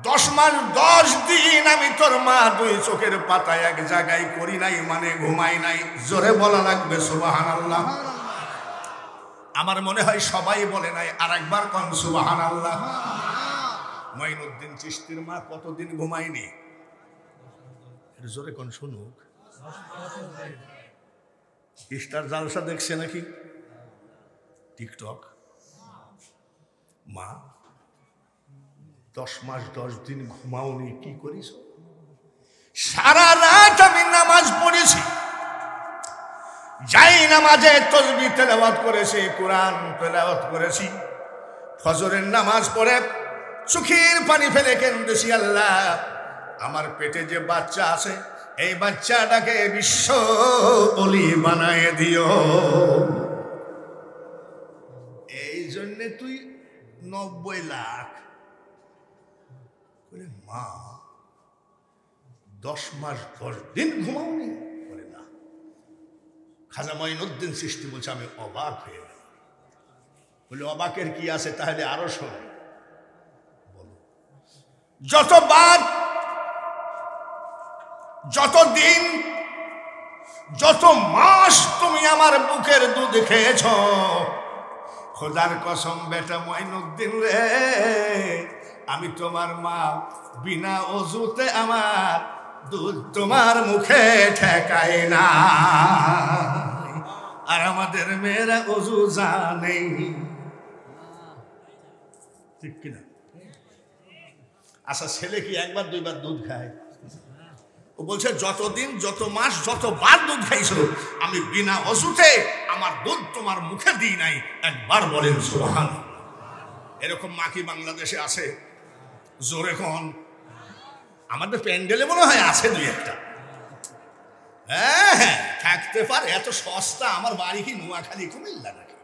10 মাস 10 দিন আমি তোর মা 2 চোখের পাতায় এক জায়গায় করি নাই, মানে ঘুমাই নাই। জোরে বলা লাগবে সুবহানাল্লাহ। আমার মনে হয় সবাই বলে নাই, আর একবার কোন সুবহানাল্লাহ। মঈনুদ্দিন চিশতির মা কতদিন ঘুমায়নি? জোরে কোন শুনুক। স্টার জালসা দেখছে নাকি? টিকটক? মা 10 মাস 10 দিন ঘুমাওনি, কি করিস? সারা রাত আমি নামাজ পড়েছি, যাই নামাজে তাসবিহ তেলাওয়াত করেছি, কোরআন তেলাওয়াত করেছি, ফজরের নামাজ পড়ে চোখের পানি ফেলে কেঁদেছি, আল্লাহ আমার পেটে যে বাচ্চা আছে, এই বাচ্চাটাকে বিশ্ব ওলি বানায় দিও। এই জন্য তুই 90 লাখ। বলে মা 10 মাস 10 দিন ঘুমাওনি? বলে না। খাজা মঈনুদ্দিন চিশতি বলছে, আমি অবাক হয়ে গেলাম। বলে অবাকের কি আছে? তাহলে আরো শোনো। বলো, যতবার, যতদিন, যত মাস তুমি আমার বুকের দুধ খেয়েছ, খোদার কসম বেটা মঈনুদ্দিন রে, আমি তোমার মা, বিনা অজুতে আমার দুধ তোমার মুখে ঠেকায় না। আর আমাদের মেয়েরা অজু জানে, ঠিক কিনা? আচ্ছা, ছেলে কি একবার দুইবার দুধ খায়? ও বলছে যতদিন, যত মাস, যতবার দুধ খাইছো, আমি বিনা অজুতে আমার দুধ তোমার মুখে দিই নাই। একবার বলেন সুবহানাল্লাহ। এরকম মা কি বাংলাদেশে আছে? জোরে কোন। আমাদের প্যান্ডেলে মনে হয় আছে দুই একটা। হ্যাঁ হ্যাঁ, থাকতে পারে। এত সস্তা। আমার বাড়ি কি নোয়াখালী, কুমিল্লা নাকি?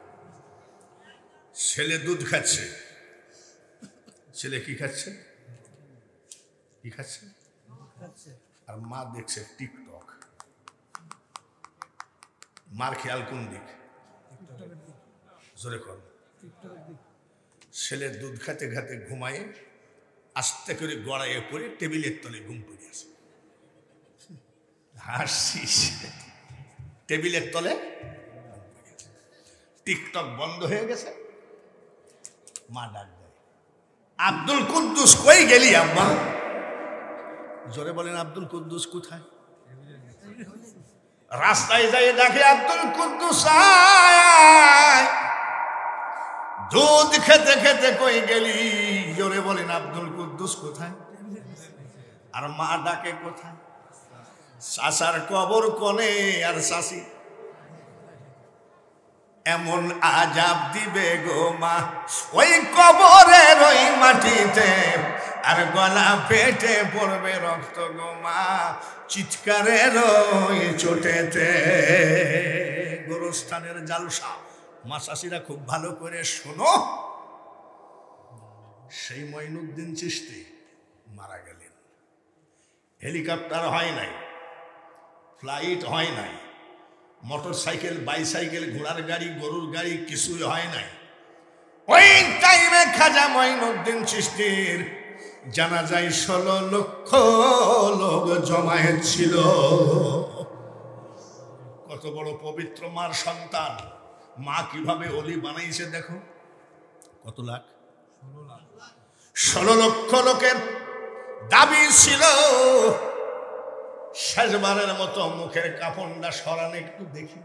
ছেলে দুধ খাচ্ছে। ছেলে কি খাচ্ছে? কি খাচ্ছে? আর মা দেখছে টিকটক। মার খেয়াল কোন দিক? জোরে কর। ছেলে দুধ খেতে খেতে ঘুমায়, আস্তে করে গড়াইয়ে পড়ে টেবিলের তলে ঘুম পড়ে আছে। হাসিস? টেবিলের তলে টিকটক বন্ধ হয়ে গেছে। মা ডাক দেয়, আব্দুল কুদ্দুস কই গেলি আম্মা? জোরে বলেন, আব্দুল কুদ্দুস কোথায়? রাস্তায় যাই দেখে আব্দুল কুদ্দুস দুধ খেতে খেতে কই গেলি? জোরে বলেন, আব্দুল কুদ্দুস কোথায়? আর মা ডাকে কোথায়? চাচার কবর কোনে আর চাচি এমন আজাব দিবে গো মা, ওই কবরের ওই মাটিতে আর গলা পেটে পড়বে রক্ত গো মা, চিৎকারের ওই চোটেতে। গোরস্থানের জালসা মা চাষিরা খুব ভালো করে শোনো। সেই মঈনুদ্দিন চিশতি মারা গেলেন। হেলিকপ্টার হয় নাই, ফ্লাইট হয় নাই, মোটর সাইকেল, বাইসাইকেল, ঘোড়ার গাড়ি, গরুর গাড়ি কিছুই হয় নাই। ওই টাইমে খাজা মঈনুদ্দিন চিশতির জানাজায় 16 লক্ষ লোক জমায়েত ছিল। কত বড় পবিত্র মার সন্তান, মা কিভাবে অলি বানাইছে দেখো। কত লাখ? 16 লক্ষ লোকের দাবি ছিল শেষবারের মতো মুখের কাফনটা সরান, একটু দেখি।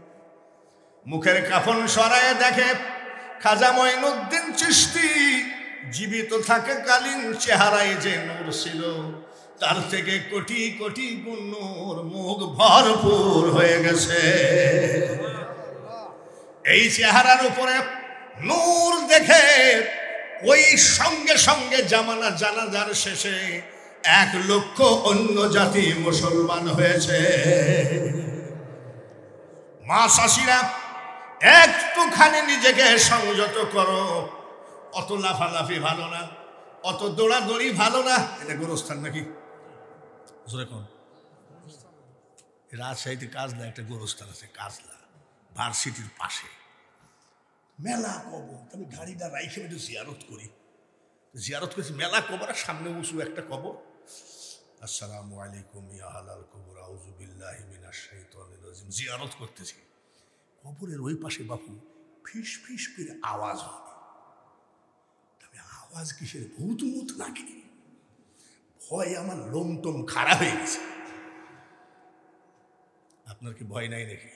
মুখের কাফন সরায় দেখে খাজা মঈনুদ্দিন চিশতি জীবিত থাকে কালীন চেহারায় যে নূর ছিল, তার থেকে কোটি কোটি গুণ নূর, মুখ ভরপুর হয়ে গেছে। এই চেহারার উপরে নূর দেখে ওই সঙ্গে সঙ্গে জানাজার শেষে 1 লক্ষ অন্য জাতি মুসলমান হয়েছে। মা চাষিরা একটুখানি নিজেকে সংযত করো। অত লাফালাফি ভালো না, অত দৌড়াদৌড়ি ভালো না। এটা গোরস্থান নাকি? রাজশাহীতে কাজলা একটা গোরস্থান আছে, কাজলা ভার্সিটির পাশে। মেলা কবর। আমি গাড়িটা রাইখে একটু জিয়ারত করি। জিয়ারত করেছি, মেলা কবর, সামনে উঁচু একটা কবর। আসসালামু আলাইকুম ইয়া আহলাল কবর, আউযু বিল্লাহি মিনাশ শাইতানির রাজিম। জিয়ারত করতেছি, কবরের ওই পাশে বাপু ফিস ফিস করে আওয়াজ হয়। তবে আওয়াজ কিসের? ভূত মুত নাকি? ভয় আমার লোমটোম খাড়া হয়ে গেছে। আপনার কি ভয় নাই নাকি?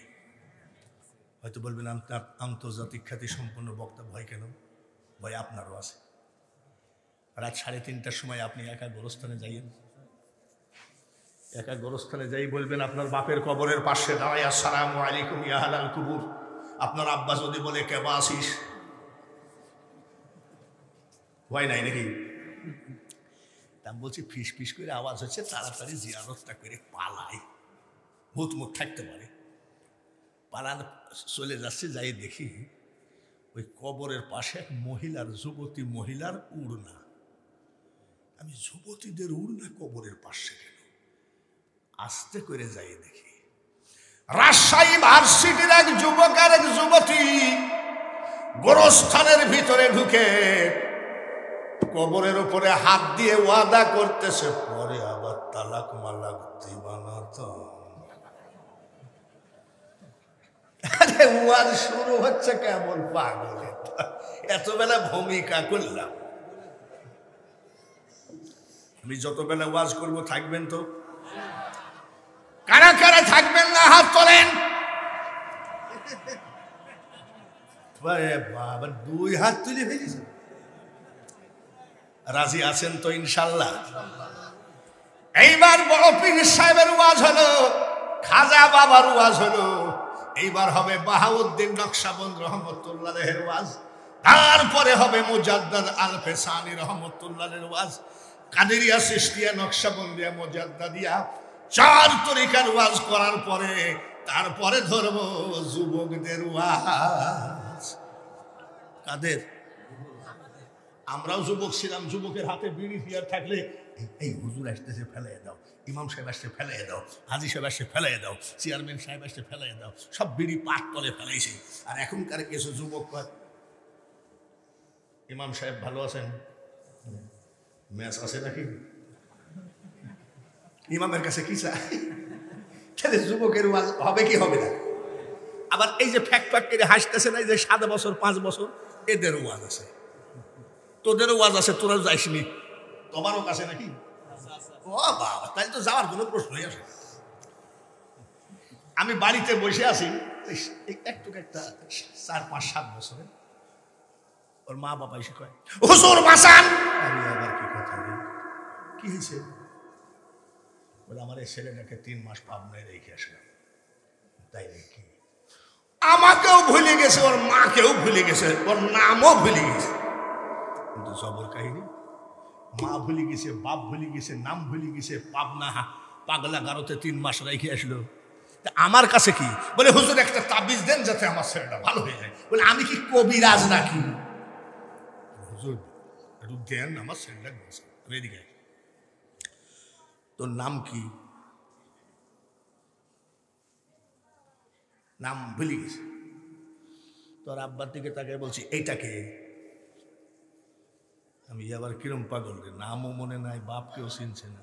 হয়তো বলবেন আন্তর্জাতিক খ্যাতি সম্পন্ন বক্তা, ভয় কেন? ভয় আপনারও আছে। রাত 3:30টার সময় আপনি একা গোরস্থানে যাইয়েন। একা গোরস্থানে যাই বলবেন আপনার বাপের কবরের পাশে দাঁড়ায়, আসসালামু আলাইকুম ইয়া আহলাল কুবুর। আপনার আব্বা যদি বলে কেবা আসিস? ভয় নাই নাকি? তা বলছি ফিস ফিস করে আওয়াজ হচ্ছে, তাড়াতাড়ি জিয়ারতটা করে পালাই, ভূত মুখ থাকতে পারে। পালানো চলে যাচ্ছে, যাই দেখি ওই কবরের পাশে এক মহিলার, যুবতী মহিলার উড়না। আমি যুবতীদের উড়না কবরের পাশে কেন? আস্তে করে যাই দেখি রাজশাহী ভার্সিটির এক যুবক আর এক যুবতী গোরস্থানের ভিতরে ঢুকে কবরের উপরে হাত দিয়ে ওয়াদা করতেছে, পরে আবার তালাক মালাক দিবা না তো। ওয়াজ শুরু হচ্ছে কেমন পাগলের। এত বেলা ভূমিকা করলাম। আমি যত বেলা ওয়াজ করব থাকবেন তো? কারা কারা থাকবেন না হাত তোলেন। বাবা 2 হাত তুলে ফেলেছে। রাজি আছেন তো ইনশাল্লাহ? এইবার বড় পীর সাহেবের ওয়াজ হলো, খাজা বাবার ওয়াজ হলো, এইবার হবে বাহাউদ্দিন নকশবন্দ রহমতুল্লাহের ওয়াজ, তারপরে হবে মুজাদ্দাদ আল ফেসানি রহমতুল্লাহের ওয়াজ, কাদেরিয়া চিশতিয়া নকশবন্দিয়া মুজাদ্দাদিয়া 4 তরিকার ওয়াজ করার পরে তারপরে ধরব যুবকদের ওয়াজ। কাদের? আমরাও যুবক ছিলাম, যুবকের হাতে বিড়ি ফিয়ার থাকলে এই হুজুর আসতেছে ফেলাই দাও, ইমাম সাহেব আসতে ফেলাই দাও, হাজি সাহেব আসতে ফেলাই দাও, চেয়ারম্যান সাহেব আসতে ফেলাই দাও, সব বিড়ি পাট তলে ফেলাইছে। আর এখনকার কিছু যুবক ইমাম সাহেব ভালো আছেন, ম্যাচ আছে নাকি, ইমামের কাছে কি চায়? যুবকের ওয়াজ হবে কি হবে না? আবার এই যে ফ্যাক ফ্যাক করে হাসতেছে না, এই যে 7 বছর 5 বছর, এদের ওয়াজ আছে, তোদেরও ওয়াজ আছে, তোরাও যাইসনি, তোমারও কাছে নাকি? ও বাবা, তাই তো যাওয়ার কোনো প্রশ্নই আসে। আমি বাড়িতে বসে আছি, একটু একটা 4, 5, 7 বছরে ওর মা বাবা এসে কয়, হুজুর বাঁচান। আমি আবার কি কথা বলি, কি হয়েছে? বলে আমার এই ছেলেটাকে 3 মাস পাবনায় রেখে আসলাম। তাই নাকি? আমাকেও ভুলে গেছে, ওর মাকেও ভুলে গেছে, ওর নামও ভুলে গেছে। কিন্তু জবর কাহিনী, মা ভুলে গেছে, বাপ ভুলে গেছে, নাম ভুলে গেছে, পাবনা পাগলা গারোতে 3 মাস রেখে আসলো। আমার কাছে কি বলে, হুজুর একটা তাবিজ দেন যাতে আমার ছেলেটা ভালো হয়ে যায়। বলে আমি কি কবিরাজ নাকি? হুজুর একটু দেন, আমার ছেলেটা এদিকে। তোর নাম কি? নাম ভুলে গেছে। তোর আব্বার দিকে তাকে বলছি এইটাকে। আমি আবার কিরম পাগল রে, নামও মনে নাই, বাপকেও চিনছে না।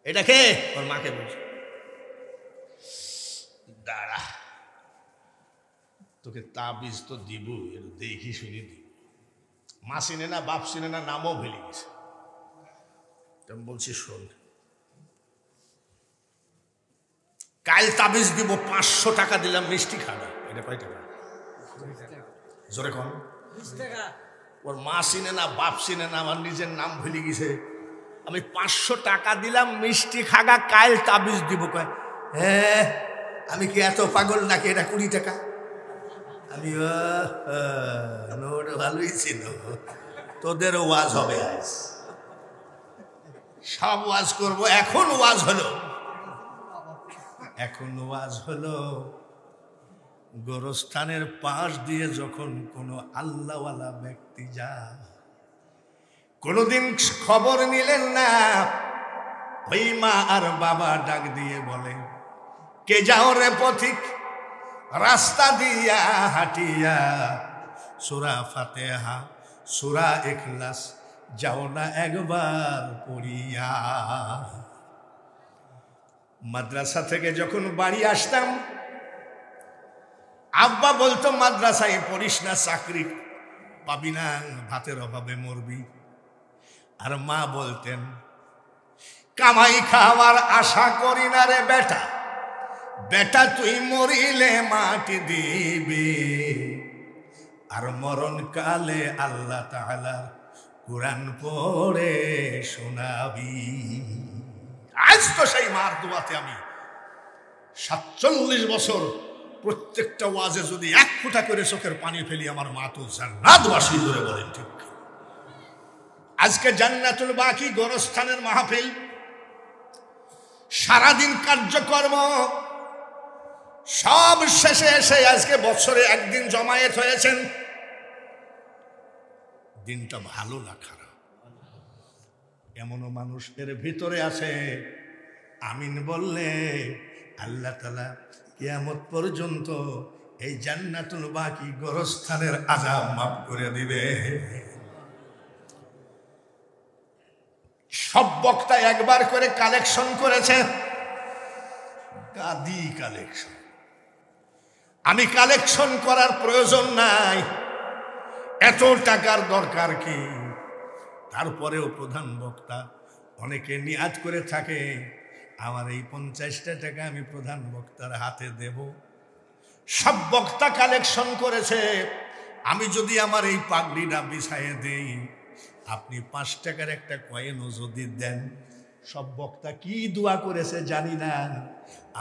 এটাকে ওর মাকে বলছি, দাঁড়া তোকে তাবিজ তো দিব, এর দেখি শুনি দিব। মা চিনে না, বাপ চিনে না, নামও ভুলে গেছে। আমি বলছি শোন, কাল তাবিজ দিব, 500 টাকা দিলাম, মিষ্টি খাবে। এটা কয় টাকা? জোরে কম। ওর মা চিনে না, বাপ চিনে না, আমার নিজের নাম ভুলে গেছে। আমি 500 টাকা দিলাম, মিষ্টি খাগা, কাল তাবিজ দিব। কয় হ্যাঁ, আমি কি এত পাগল নাকি? এটা 20 টাকা। আমি নোট ভালোই ছিল। তোদের ওয়াজ হবে আজ, সব ওয়াজ করবো। এখন ওয়াজ হলো, এখন ওয়াজ হলো গোরস্থানের পাশ দিয়ে যখন কোনো আল্লাহওয়ালা ব্যক্তি যায়, কোনোদিন খবর নিলেন না, ওই মা আর বাবা ডাক দিয়ে বলে, কে যাও রে পথিক রাস্তা দিয়া হাঁটিয়া, সূরা ফাতিহা সূরা ইখলাস যাও না একবার পড়িয়া। মাদ্রাসা থেকে যখন বাড়ি আসতাম, আব্বা বলতো মাদ্রাসায় পড়িস না, চাকরি পাবি না, ভাতের অভাবে মরবি। আর মা বলতেন, কামাই খাওয়ার আশা করি না রে বেটা, বেটা তুই মরিলে মাটি দিবি, আর মরণ কালে আল্লাহ তাআলা কুরআন পড়ে শোনাবি। আজ তো সেই মার দোয়াতে আমি 47 বছর প্রত্যেকটা ওয়াজে যদি 1 ফোঁটা করে চোখের পানি ফেলি, আমার মা তো জান্নাতবাসী। ধরে বলেন ঠিক? আজকে জান্নাতুল বাকি গোরস্থানের মাহফিল, সারাদিন কার্যকর্ম সব শেষে এসে আজকে বছরে একদিন জমায়েত হয়েছেন। দিনটা ভালো না খারাপ? এমনও মানুষ এর ভিতরে আছে, আমিন বললে আল্লাহ তাআলা কিয়ামত পর্যন্ত এই জান্নাতুল বাকি গোরস্থানের আযাব মাফ করে দিবে। সব বক্তা একবার করে কালেকশন করেছে, গাদি কালেকশন। আমি কালেকশন করার প্রয়োজন নাই, এত টাকার দরকার কি? তারপরেও প্রধান বক্তা অনেকে নিয়াত করে থাকে, আমার এই 50টা টাকা আমি প্রধান বক্তার হাতে দেব। সব বক্তা কালেকশন করেছে, আমি যদি আমার এই পাগড়িটা বিছাইয়ে দেই, আপনি 5 টাকার একটা কয়েনও যদি দেন। সব বক্তা কি দোয়া করেছে জানি না,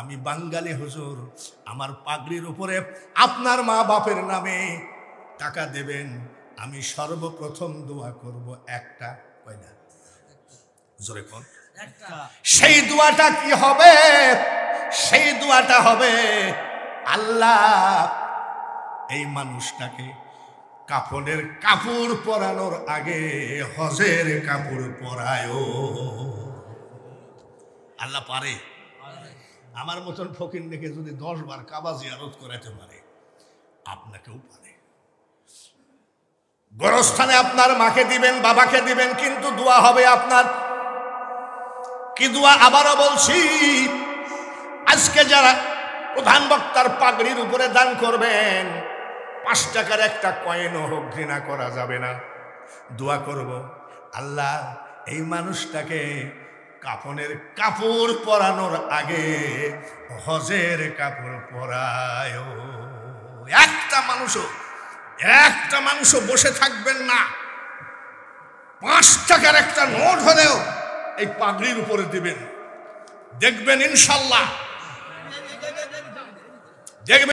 আমি বাঙালি হুজুর, আমার পাগড়ির উপরে আপনার মা বাপের নামে টাকা দেবেন, আমি সর্বপ্রথম দোয়া করব একটা, কয়টা জোরে কোন, সেই দোয়াটা কি হবে? সেই দোয়াটা হবে, আল্লাহ এই মানুষটাকে কাফনের কাপড় পরানোর আগে হজের কাপড় পরায়। আল্লাহ পারে। আমার মতন ফকির দেখে যদি 10 বার কাবা জিয়ারত করাতে পারে, আপনাকেও পারে। গোরস্থানে আপনার মাকে দিবেন, বাবাকে দিবেন, কিন্তু দোয়া হবে আপনার। কি দোয়া? আবারও বলছি, আজকে যারা প্রধান বক্তার পাগড়ির উপরে দান করবেন, 5 টাকার একটা কয়েনও হোক ঘৃণা করা যাবে না। দোয়া করব, আল্লাহ এই মানুষটাকে কাফনের কাপড় পরানোর আগে হজের কাপড় পরায়। একটা মানুষও বসে থাকবেন না, 5 টাকার একটা নোট হলেও এই পাগড়ির উপরে দিবেন, দেখবেন ইনশাল্লাহ, দেখবেন।